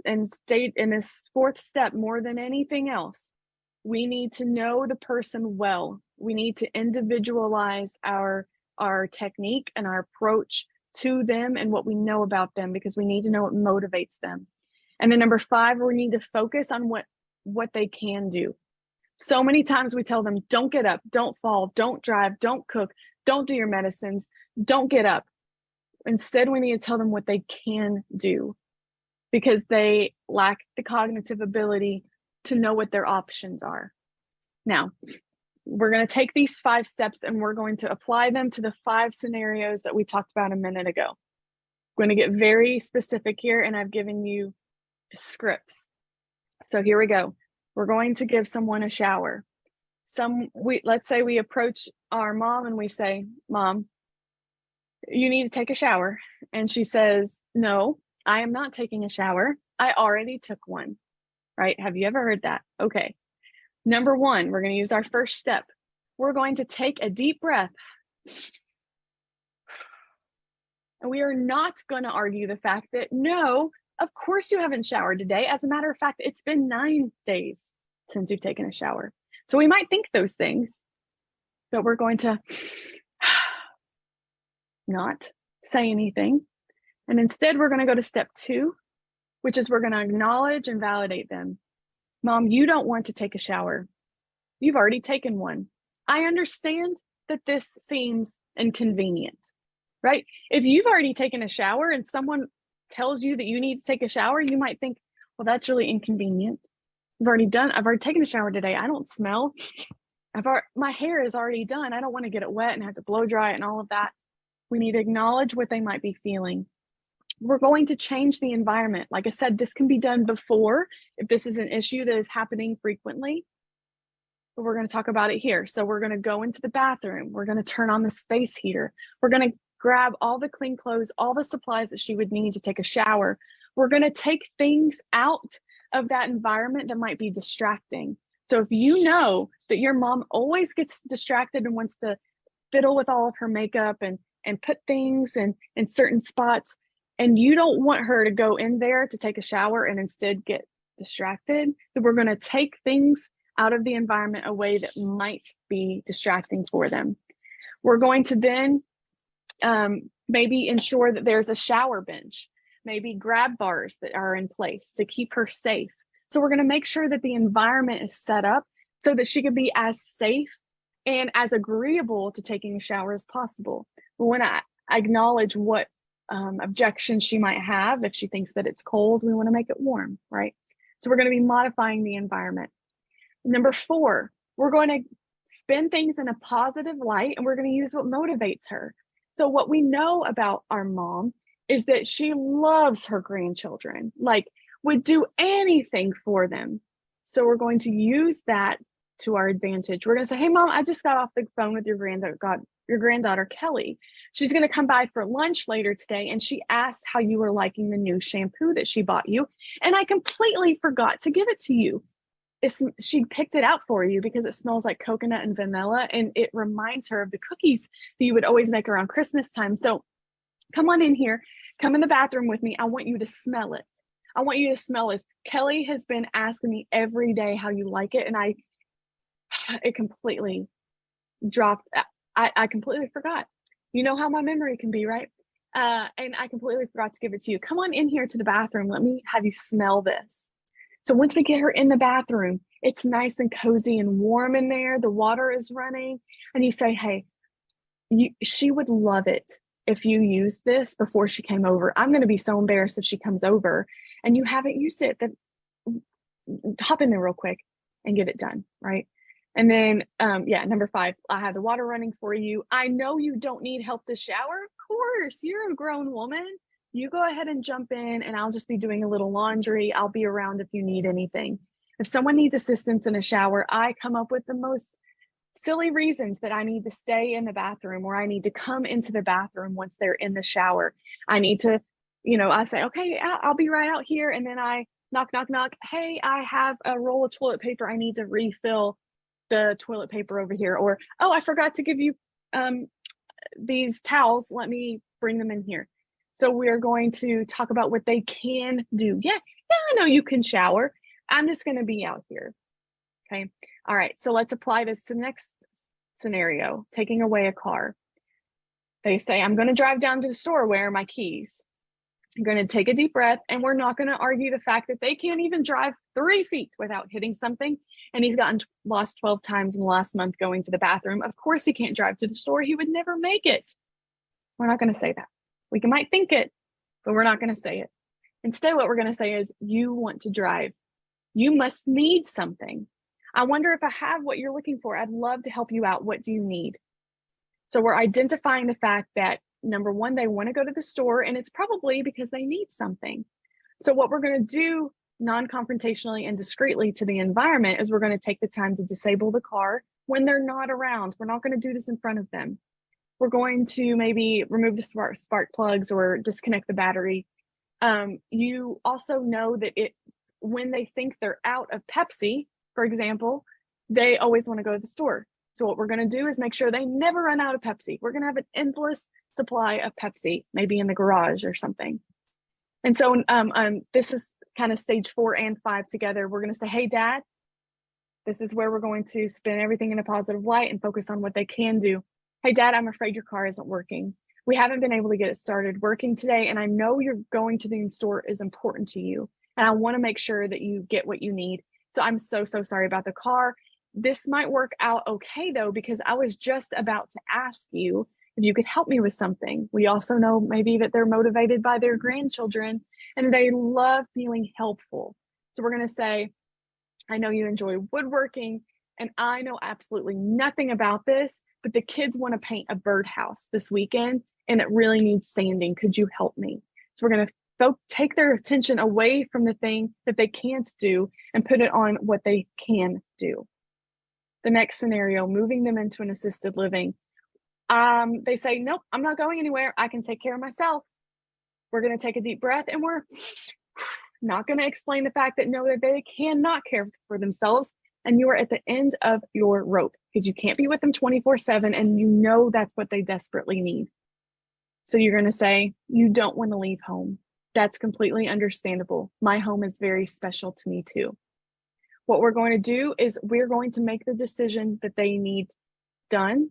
and state in this 4th step more than anything else. We need to know the person well. We need to individualize our technique and our approach to them and what we know about them, because we need to know what motivates them. And then number 5, we need to focus on what they can do. So many times we tell them, don't get up, don't fall, don't drive, don't cook, don't do your medicines, don't get up. Instead, we need to tell them what they can do, because they lack the cognitive ability to know what their options are. Now, we're going to take these 5 steps and we're going to apply them to the 5 scenarios that we talked about a minute ago. I'm going to get very specific here, and I've given you scripts. So here we go. We're going to give someone a shower. Let's say we approach our mom and we say, Mom, you need to take a shower. And she says, no, I am not taking a shower. I already took one, right? Have you ever heard that? Okay. Number 1, we're going to use our first step. We're going to take a deep breath. And we are not going to argue the fact that, no, of course you haven't showered today. As a matter of fact, it's been 9 days since you've taken a shower. So we might think those things, but we're going to not say anything. And instead, we're going to go to step 2, which is we're going to acknowledge and validate them. Mom, you don't want to take a shower. You've already taken one. I understand that this seems inconvenient, right? If you've already taken a shower and someone tells you that you need to take a shower, you might think, well, that's really inconvenient. I've already taken a shower today. I don't smell. My hair is already done. I don't want to get it wet and have to blow dry it and all of that. We need to acknowledge what they might be feeling. We're going to change the environment. Like I said, this can be done before if this is an issue that is happening frequently, but we're going to talk about it here. So we're going to go into the bathroom. We're going to turn on the space heater. We're going to grab all the clean clothes, all the supplies that she would need to take a shower. We're going to take things out of that environment that might be distracting. So if you know that your mom always gets distracted and wants to fiddle with all of her makeup and put things in certain spots, and you don't want her to go in there to take a shower and instead get distracted, then we're going to take things out of the environment away that might be distracting for them. We're going to then maybe ensure that there's a shower bench, maybe grab bars that are in place to keep her safe. So we're going to make sure that the environment is set up so that she can be as safe and as agreeable to taking a shower as possible. We want to acknowledge what objections she might have. If she thinks that it's cold, we want to make it warm, right? So we're going to be modifying the environment. Number 4, we're going to spin things in a positive light, and we're going to use what motivates her. So what we know about our mom is that she loves her grandchildren, like would do anything for them. So we're going to use that to our advantage. We're going to say, hey, Mom, I just got off the phone with your granddaughter, Kelly. She's going to come by for lunch later today, and she asked how you were liking the new shampoo that she bought you, and I completely forgot to give it to you. She picked it out for you because it smells like coconut and vanilla, and it reminds her of the cookies that you would always make around Christmas time. So come on in here, come in the bathroom with me. I want you to smell it. I want you to smell this. Kelly has been asking me every day how you like it, and it completely dropped. I completely forgot. You know how my memory can be, right? And I completely forgot to give it to you. Come on in here to the bathroom. Let me have you smell this. So once we get her in the bathroom, it's nice and cozy and warm in there. The water is running. And you say, hey, she would love it if you used this before she came over. I'm going to be so embarrassed if she comes over and you haven't used it. Then hop in there real quick and get it done, right? And then, number 5, I have the water running for you. I know you don't need help to shower. Of course, you're a grown woman. You go ahead and jump in, and I'll just be doing a little laundry. I'll be around if you need anything. If someone needs assistance in a shower, I come up with the most silly reasons that I need to stay in the bathroom, or I need to come into the bathroom once they're in the shower. I need to, I say, okay, I'll be right out here. And then I knock, knock, knock. Hey, I have a roll of toilet paper. I need to refill the toilet paper over here. Or, oh, I forgot to give you these towels. Let me bring them in here. So we're going to talk about what they can do. Yeah, I know you can shower. I'm just going to be out here. Okay. All right. So let's apply this to the next scenario, taking away a car. They say, I'm going to drive down to the store. Where are my keys? I'm going to take a deep breath, and we're not going to argue the fact that they can't even drive 3 feet without hitting something. And he's gotten lost 12 times in the last month going to the bathroom. Of course, he can't drive to the store. He would never make it. We're not going to say that. We might think it, but we're not going to say it. Instead, what we're going to say is, you want to drive. You must need something. I wonder if I have what you're looking for. I'd love to help you out. What do you need? So we're identifying the fact that, number 1, they want to go to the store, and it's probably because they need something. So what we're going to do non-confrontationally and discreetly to the environment is we're going to take the time to disable the car when they're not around. We're not going to do this in front of them. We're going to maybe remove the spark plugs or disconnect the battery. You also know that when they think they're out of Pepsi, for example, they always want to go to the store. So what we're going to do is make sure they never run out of Pepsi. We're going to have an endless supply of Pepsi, maybe in the garage or something. And so this is kind of stage 4 and 5 together. We're going to say, hey, Dad, this is where we're going to spin everything in a positive light and focus on what they can do. Hey, Dad, I'm afraid your car isn't working. We haven't been able to get it started working today. And I know you're going to the store is important to you. And I want to make sure that you get what you need. So I'm so sorry about the car. This might work out okay, though, because I was just about to ask you if you could help me with something. We also know maybe that they're motivated by their grandchildren and they love feeling helpful. So we're going to say, I know you enjoy woodworking, and I know absolutely nothing about this, but the kids want to paint a birdhouse this weekend and it really needs sanding. Could you help me? So we're going to take their attention away from the thing that they can't do and put it on what they can do. The next scenario, moving them into an assisted living. They say, nope, I'm not going anywhere. I can take care of myself. We're going to take a deep breath, and we're not going to explain the fact that no, that they cannot care for themselves. And you are at the end of your rope because you can't be with them 24/7. And you know that's what they desperately need. So you're going to say, you don't want to leave home. That's completely understandable. My home is very special to me too. What we're going to do is we're going to make the decision that they need done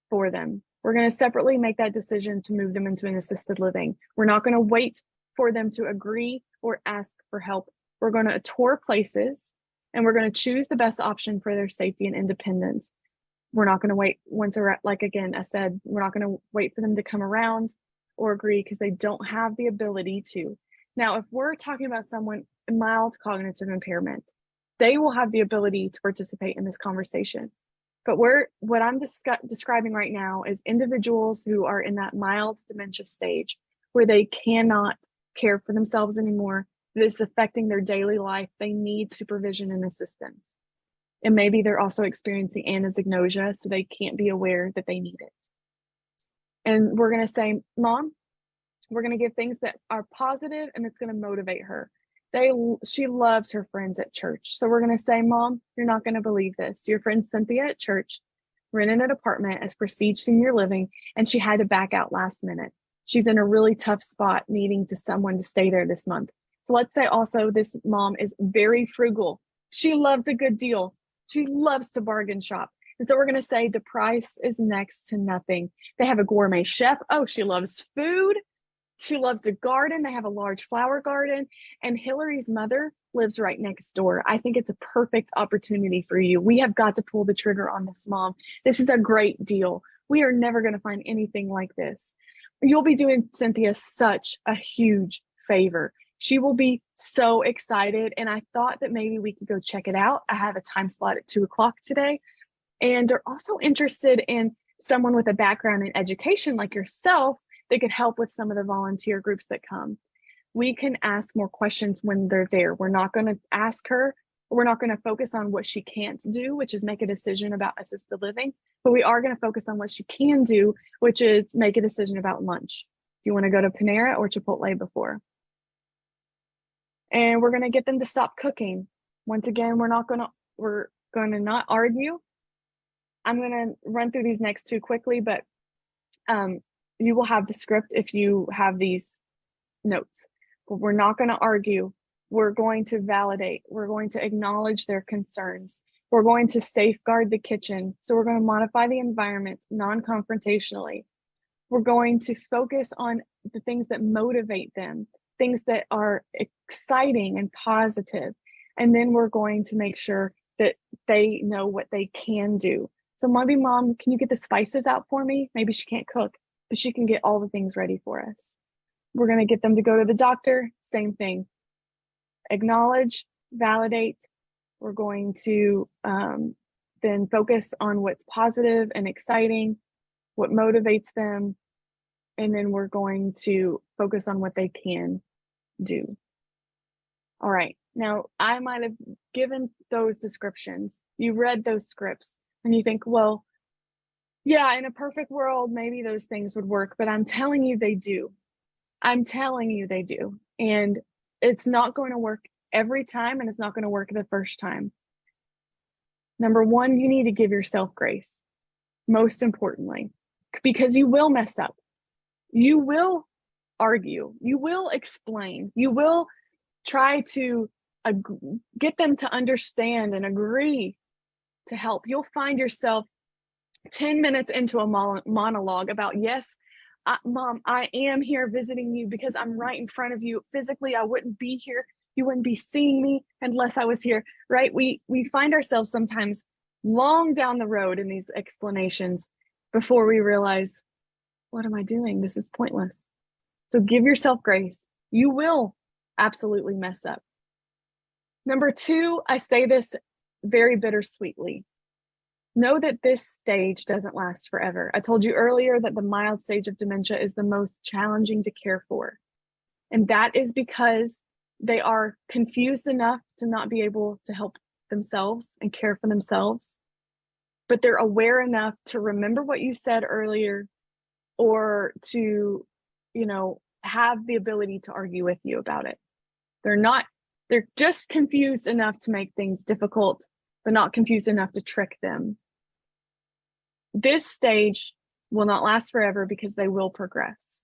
for them. We're going to separately make that decision to move them into an assisted living. We're not going to wait for them to agree or ask for help. We're going to tour places and we're going to choose the best option for their safety and independence. We're not going to wait once they're, like again, I said, we're not going to wait for them to come around or agree because they don't have the ability to. Now, if we're talking about someone with mild cognitive impairment, they will have the ability to participate in this conversation. But what I'm describing right now is individuals who are in that mild dementia stage where they cannot care for themselves anymore. This is affecting their daily life. They need supervision and assistance. And maybe they're also experiencing anosognosia, so they can't be aware that they need it. And we're going to say, Mom, we're going to give things that are positive and it's going to motivate her. She loves her friends at church. So we're going to say, Mom, you're not going to believe this. Your friend Cynthia at church rented an apartment as Prestige Senior Living, and she had to back out last minute. She's in a really tough spot needing someone to stay there this month. So let's say also this mom is very frugal. She loves a good deal. She loves to bargain shop. And so we're going to say the price is next to nothing. They have a gourmet chef. Oh, she loves food. She loves to garden. They have a large flower garden, and Hillary's mother lives right next door. I think it's a perfect opportunity for you. We have got to pull the trigger on this, Mom. This is a great deal. We are never going to find anything like this. You'll be doing Cynthia such a huge favor. She will be so excited. And I thought that maybe we could go check it out. I have a time slot at 2:00 today. And they're also interested in someone with a background in education like yourself that could help with some of the volunteer groups that come. We can ask more questions when they're there. We're not going to ask her, we're not going to focus on what she can't do, which is make a decision about assisted living, but we are going to focus on what she can do, which is make a decision about lunch. Do you want to go to Panera or Chipotle before? And we're going to get them to stop cooking. Once again, we're going to not argue. I'm going to run through these next two quickly, but you will have the script if you have these notes. But we're not going to argue. We're going to validate. We're going to acknowledge their concerns. We're going to safeguard the kitchen. So we're going to modify the environment non-confrontationally. We're going to focus on the things that motivate them, things that are exciting and positive. And then we're going to make sure that they know what they can do. So maybe, Mom, can you get the spices out for me? Maybe she can't cook, but she can get all the things ready for us. We're going to get them to go to the doctor. Same thing. Acknowledge, validate. We're going to then focus on what's positive and exciting, what motivates them. And then we're going to focus on what they can do. All right. Now, I might have given those descriptions. You read those scripts and you think, well, yeah, in a perfect world, maybe those things would work, but I'm telling you they do. I'm telling you they do. And it's not going to work every time, and it's not going to work the first time. Number one, you need to give yourself grace, most importantly, because you will mess up. You will argue. You will explain. You will try to get them to understand and agree to help. You'll find yourself 10 minutes into a monologue about, yes, Mom, I am here visiting you because I'm right in front of you. Physically, I wouldn't be here. You wouldn't be seeing me unless I was here, right? We find ourselves sometimes long down the road in these explanations before we realize, what am I doing? This is pointless. So give yourself grace. You will absolutely mess up. Number two, I say this very bittersweetly. Know that this stage doesn't last forever. I told you earlier that the mild stage of dementia is the most challenging to care for. And that is because they are confused enough to not be able to help themselves and care for themselves, but they're aware enough to remember what you said earlier or to, have the ability to argue with you about it. They're just confused enough to make things difficult, but not confused enough to trick them. This stage will not last forever because they will progress.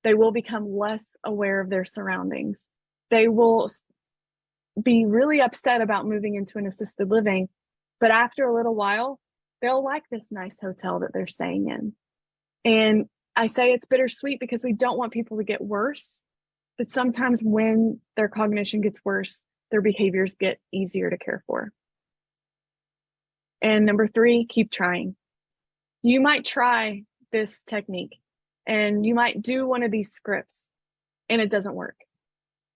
They will become less aware of their surroundings. They will be really upset about moving into an assisted living, but after a little while, they'll like this nice hotel that they're staying in. And I say it's bittersweet because we don't want people to get worse, but sometimes when their cognition gets worse, their behaviors get easier to care for. And number three, keep trying. You might try this technique and you might do one of these scripts and it doesn't work.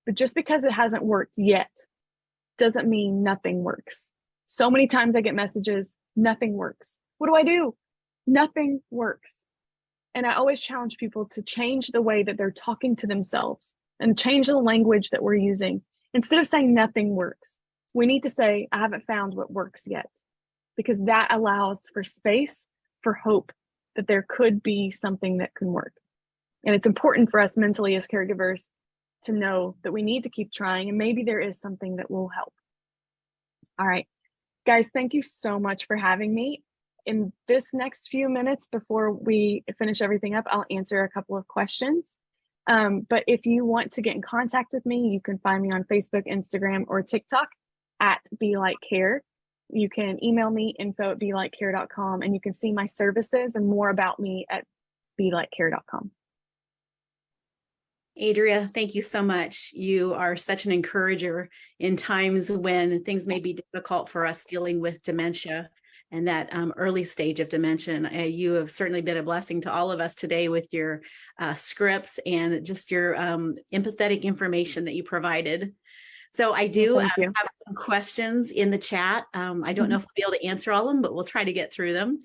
But just because it hasn't worked yet doesn't mean nothing works. So many times I get messages, nothing works. What do I do? Nothing works. And I always challenge people to change the way that they're talking to themselves and change the language that we're using. Instead of saying nothing works, we need to say, I haven't found what works yet, because that allows for space for hope that there could be something that can work. And it's important for us mentally as caregivers to know that we need to keep trying and maybe there is something that will help. All right, guys, thank you so much for having me. In this next few minutes before we finish everything up, I'll answer a couple of questions. But if you want to get in contact with me, you can find me on Facebook, Instagram, or TikTok at Be Like Care. You can email me info@belikecare.com, and you can see my services and more about me at belikecare.com. Adria, thank you so much. You are such an encourager in times when things may be difficult for us dealing with dementia and that early stage of dementia. You have certainly been a blessing to all of us today with your scripts and just your empathetic information that you provided. So I do Thank you. have some questions in the chat. I don't know if we'll be able to answer all of them, but we'll try to get through them.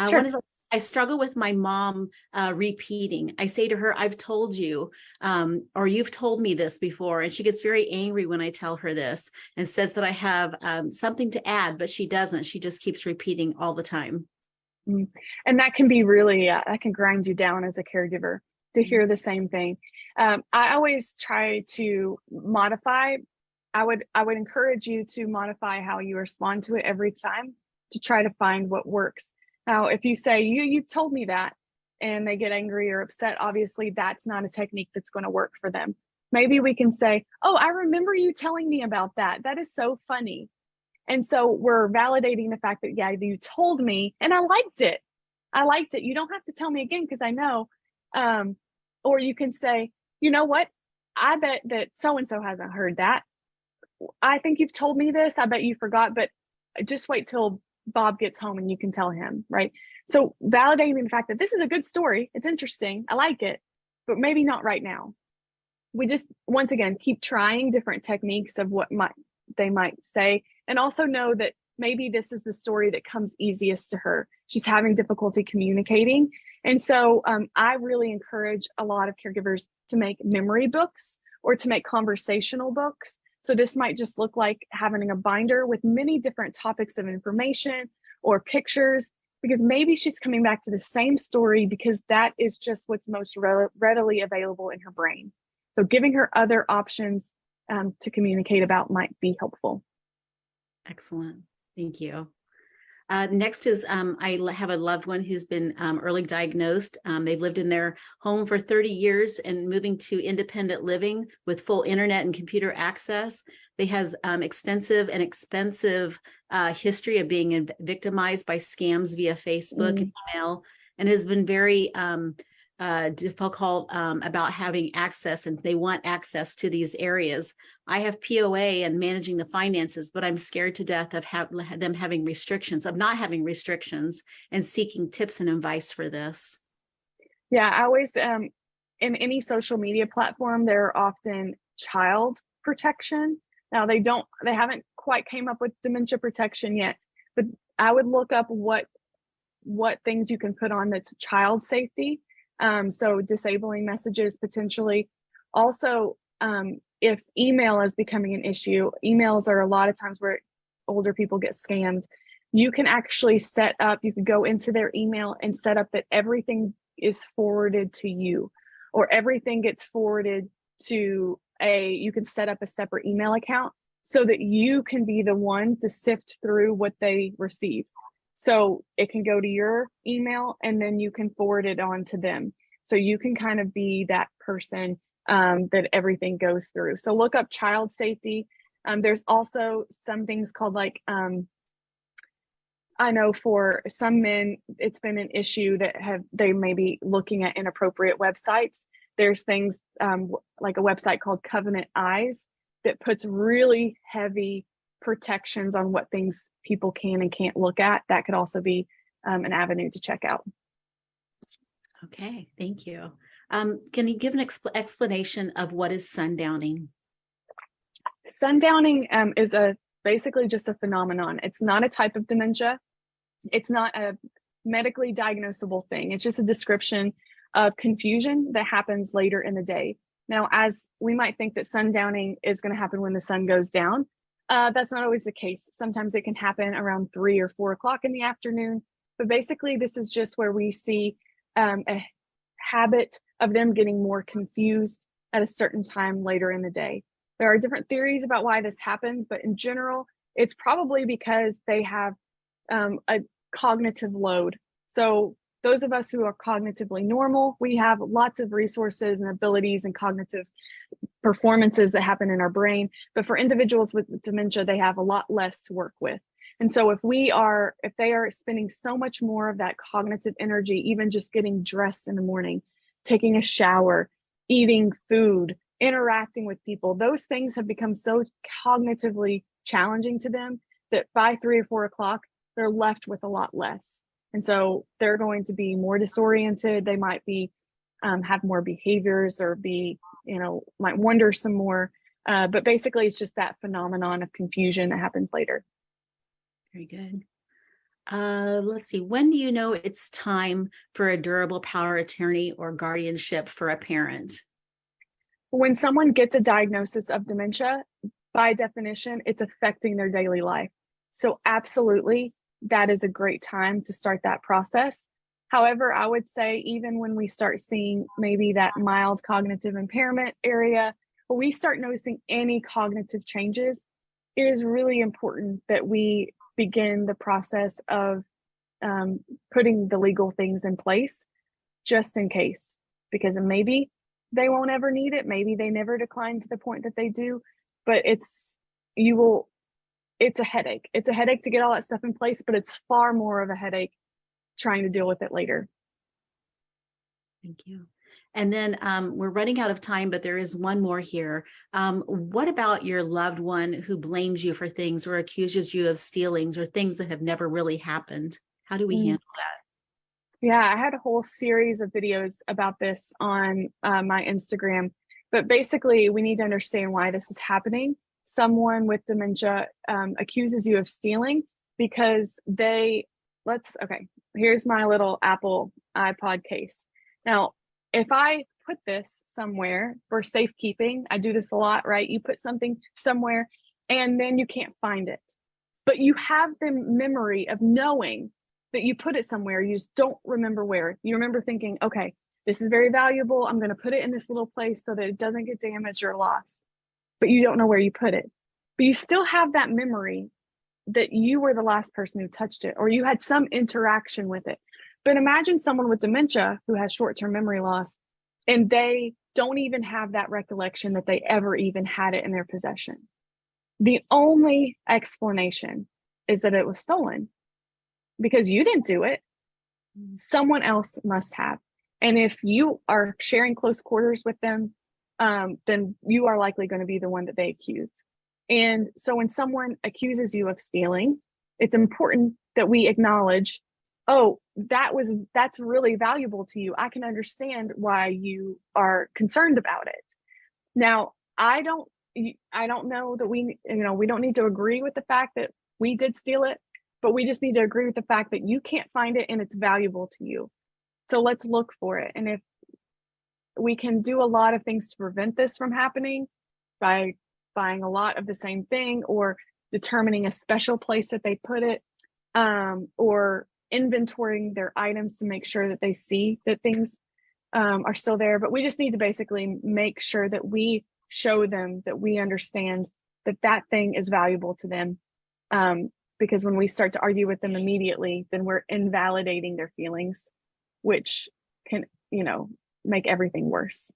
Sure. One is, I struggle with my mom repeating. I say to her, I've told you, or you've told me this before. And she gets very angry when I tell her this and says that I have something to add, but she doesn't. She just keeps repeating all the time. And that can be really, that can grind you down as a caregiver to hear the same thing. I always try to modify. I would encourage you to modify how you respond to it every time to try to find what works. Now, if you say, you told me that, and they get angry or upset, obviously that's not a technique that's going to work for them. Maybe we can say, oh, I remember you telling me about that. That is so funny. And so we're validating the fact that, yeah, you told me and I liked it. I liked it. You don't have to tell me again because I know. Or you can say, you know what? I bet that so-and-so hasn't heard that. I think you've told me this. I bet you forgot, but just wait till Bob gets home and you can tell him, right? So validating the fact that this is a good story. It's interesting. I like it, but maybe not right now. We just, once again, keep trying different techniques of what they might say, and also know that maybe this is the story that comes easiest to her. She's having difficulty communicating. And so I really encourage a lot of caregivers to make memory books or to make conversational books. So this might just look like having a binder with many different topics of information or pictures, because maybe she's coming back to the same story because that is just what's most readily available in her brain. So giving her other options to communicate about might be helpful. Excellent. Thank you. Next is, I have a loved one who's been early diagnosed. They've lived in their home for 30 years and moving to independent living with full internet and computer access. They has extensive and expensive history of being victimized by scams via Facebook and email, and has been very difficult about having access, and they want access to these areas. I have POA and managing the finances, but I'm scared to death of them having restrictions, of not having restrictions, and seeking tips and advice for this. Yeah, I always, in any social media platform, there are often child protection. Now they haven't quite came up with dementia protection yet, but I would look up what things you can put on that's child safety. So disabling messages potentially. Also, if email is becoming an issue, emails are a lot of times where older people get scammed. You can actually set up, you could go into their email and set up that everything is forwarded to you, or everything gets forwarded to you can set up a separate email account so that you can be the one to sift through what they receive. So it can go to your email and then you can forward it on to them. So you can kind of be that person that everything goes through. So look up child safety. There's also some things called like, I know for some men, it's been an issue that they may be looking at inappropriate websites. There's things like a website called Covenant Eyes that puts really heavy protections on what things people can and can't look at. That could also be an avenue to check out. Okay, thank you. Can you give an explanation of what is sundowning? Sundowning is basically just a phenomenon. It's not a type of dementia. It's not a medically diagnosable thing. It's just a description of confusion that happens later in the day. Now, as we might think that sundowning is going to happen when the sun goes down, that's not always the case. Sometimes it can happen around 3 or 4 o'clock in the afternoon. But basically, this is just where we see a habit of them getting more confused at a certain time later in the day. There are different theories about why this happens, but in general, it's probably because they have a cognitive load. So those of us who are cognitively normal, we have lots of resources and abilities and cognitive performances that happen in our brain. But for individuals with dementia, they have a lot less to work with. And so if they are spending so much more of that cognitive energy, even just getting dressed in the morning, taking a shower, eating food, interacting with people. Those things have become so cognitively challenging to them that by 3 or 4 o'clock, they're left with a lot less. And so they're going to be more disoriented. They might be have more behaviors or be, might wonder some more. But basically, it's just that phenomenon of confusion that happens later. Very good. Let's see. When do you know it's time for a durable power attorney or guardianship for a parent? When someone gets a diagnosis of dementia, by definition, it's affecting their daily life. So absolutely, that is a great time to start that process. However, I would say even when we start seeing maybe that mild cognitive impairment area, or we start noticing any cognitive changes, it is really important that we begin the process of putting the legal things in place just in case, because maybe they won't ever need it. Maybe they never decline to the point that they do, but it's a headache. It's a headache to get all that stuff in place, but it's far more of a headache trying to deal with it later. Thank you. And then we're running out of time, but there is one more here. What about your loved one who blames you for things or accuses you of stealings or things that have never really happened? How do we handle that? Yeah, I had a whole series of videos about this on my Instagram, but basically we need to understand why this is happening. Someone with dementia accuses you of stealing because here's my little Apple iPod case. Now, if I put this somewhere for safekeeping, I do this a lot, right? You put something somewhere and then you can't find it, but you have the memory of knowing that you put it somewhere. You just don't remember where. You remember thinking, okay, this is very valuable. I'm going to put it in this little place so that it doesn't get damaged or lost, but you don't know where you put it. But you still have that memory that you were the last person who touched it, or you had some interaction with it. But imagine someone with dementia who has short-term memory loss, and they don't even have that recollection that they ever even had it in their possession. The only explanation is that it was stolen because you didn't do it. Someone else must have. And if you are sharing close quarters with them, then you are likely going to be the one that they accuse. And so when someone accuses you of stealing, it's important that we acknowledge, oh, that's really valuable to you. I can understand why you are concerned about it. Now, I don't know that we don't need to agree with the fact that we did steal it, but we just need to agree with the fact that you can't find it and it's valuable to you. So let's look for it. And if we can do a lot of things to prevent this from happening by buying a lot of the same thing or determining a special place that they put it, or inventorying their items to make sure that they see that things are still there. But we just need to basically make sure that we show them that we understand that that thing is valuable to them. Because when we start to argue with them immediately, then we're invalidating their feelings, which can, make everything worse.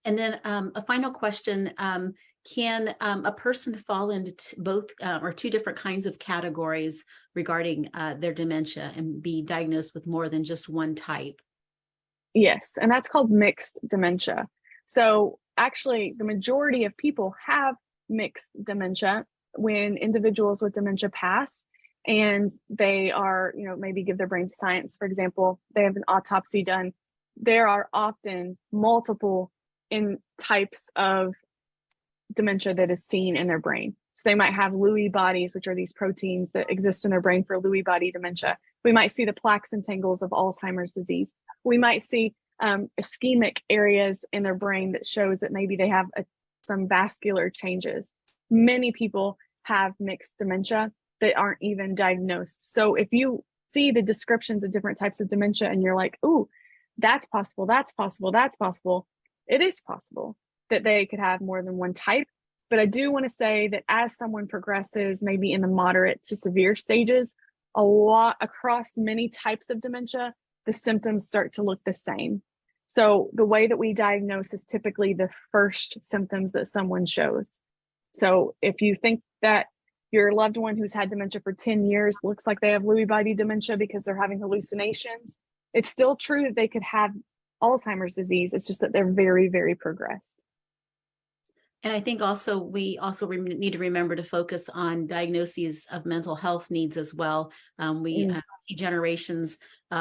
And then a final question, can a person fall into both or two different kinds of categories regarding their dementia and be diagnosed with more than just one type? Yes, and that's called mixed dementia. So actually, the majority of people have mixed dementia when individuals with dementia pass and they are, maybe give their brain to science, for example, they have an autopsy done. There are often multiple types of dementia that is seen in their brain. So they might have Lewy bodies, which are these proteins that exist in their brain for Lewy body dementia. We might see the plaques and tangles of Alzheimer's disease. We might see ischemic areas in their brain that shows that maybe they have some vascular changes. Many people have mixed dementia that aren't even diagnosed. So if you see the descriptions of different types of dementia and you're like, ooh, that's possible, that's possible, that's possible, it is possible that they could have more than one type. But I do want to say that as someone progresses, maybe in the moderate to severe stages, a lot across many types of dementia, the symptoms start to look the same. So the way that we diagnose is typically the first symptoms that someone shows. So if you think that your loved one who's had dementia for 10 years looks like they have Lewy body dementia because they're having hallucinations, it's still true that they could have Alzheimer's disease. It's just that they're very, very progressed. And I think also we also need to remember to focus on diagnoses of mental health needs as well. We see generations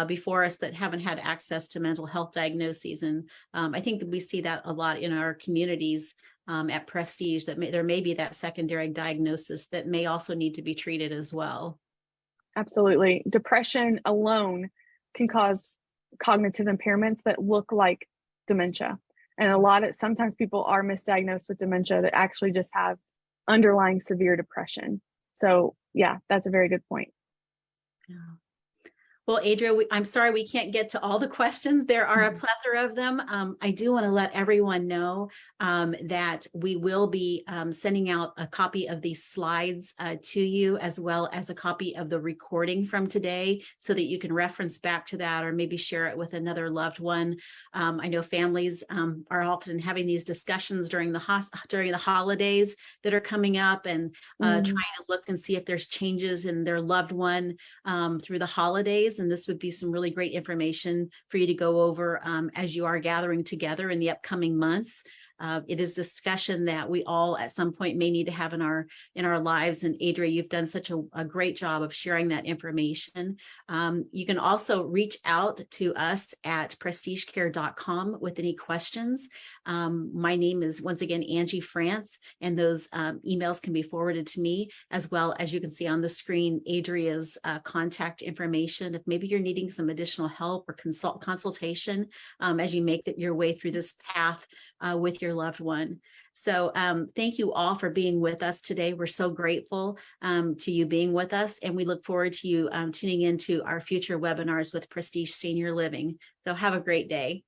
before us that haven't had access to mental health diagnoses. And I think that we see that a lot in our communities at Prestige, that there may be that secondary diagnosis that may also need to be treated as well. Absolutely. Depression alone can cause cognitive impairments that look like dementia. And sometimes people are misdiagnosed with dementia that actually just have underlying severe depression. So yeah, that's a very good point. Yeah. Well, Adria, I'm sorry we can't get to all the questions. There are a plethora of them. I do want to let everyone know that we will be sending out a copy of these slides to you, as well as a copy of the recording from today, so that you can reference back to that or maybe share it with another loved one. I know families are often having these discussions during the holidays that are coming up, and trying to look and see if there's changes in their loved one through the holidays. And this would be some really great information for you to go over as you are gathering together in the upcoming months. It is discussion that we all at some point may need to have in our lives. And Adria, you've done such a great job of sharing that information. You can also reach out to us at prestigecare.com with any questions. My name is, once again, Angie France, and those emails can be forwarded to me, as well as you can see on the screen Adria's contact information. If maybe you're needing some additional help or consultation as you make your way through this path with your loved one. So thank you all for being with us today. We're so grateful to you being with us, and we look forward to you tuning into our future webinars with Prestige Senior Living. So have a great day.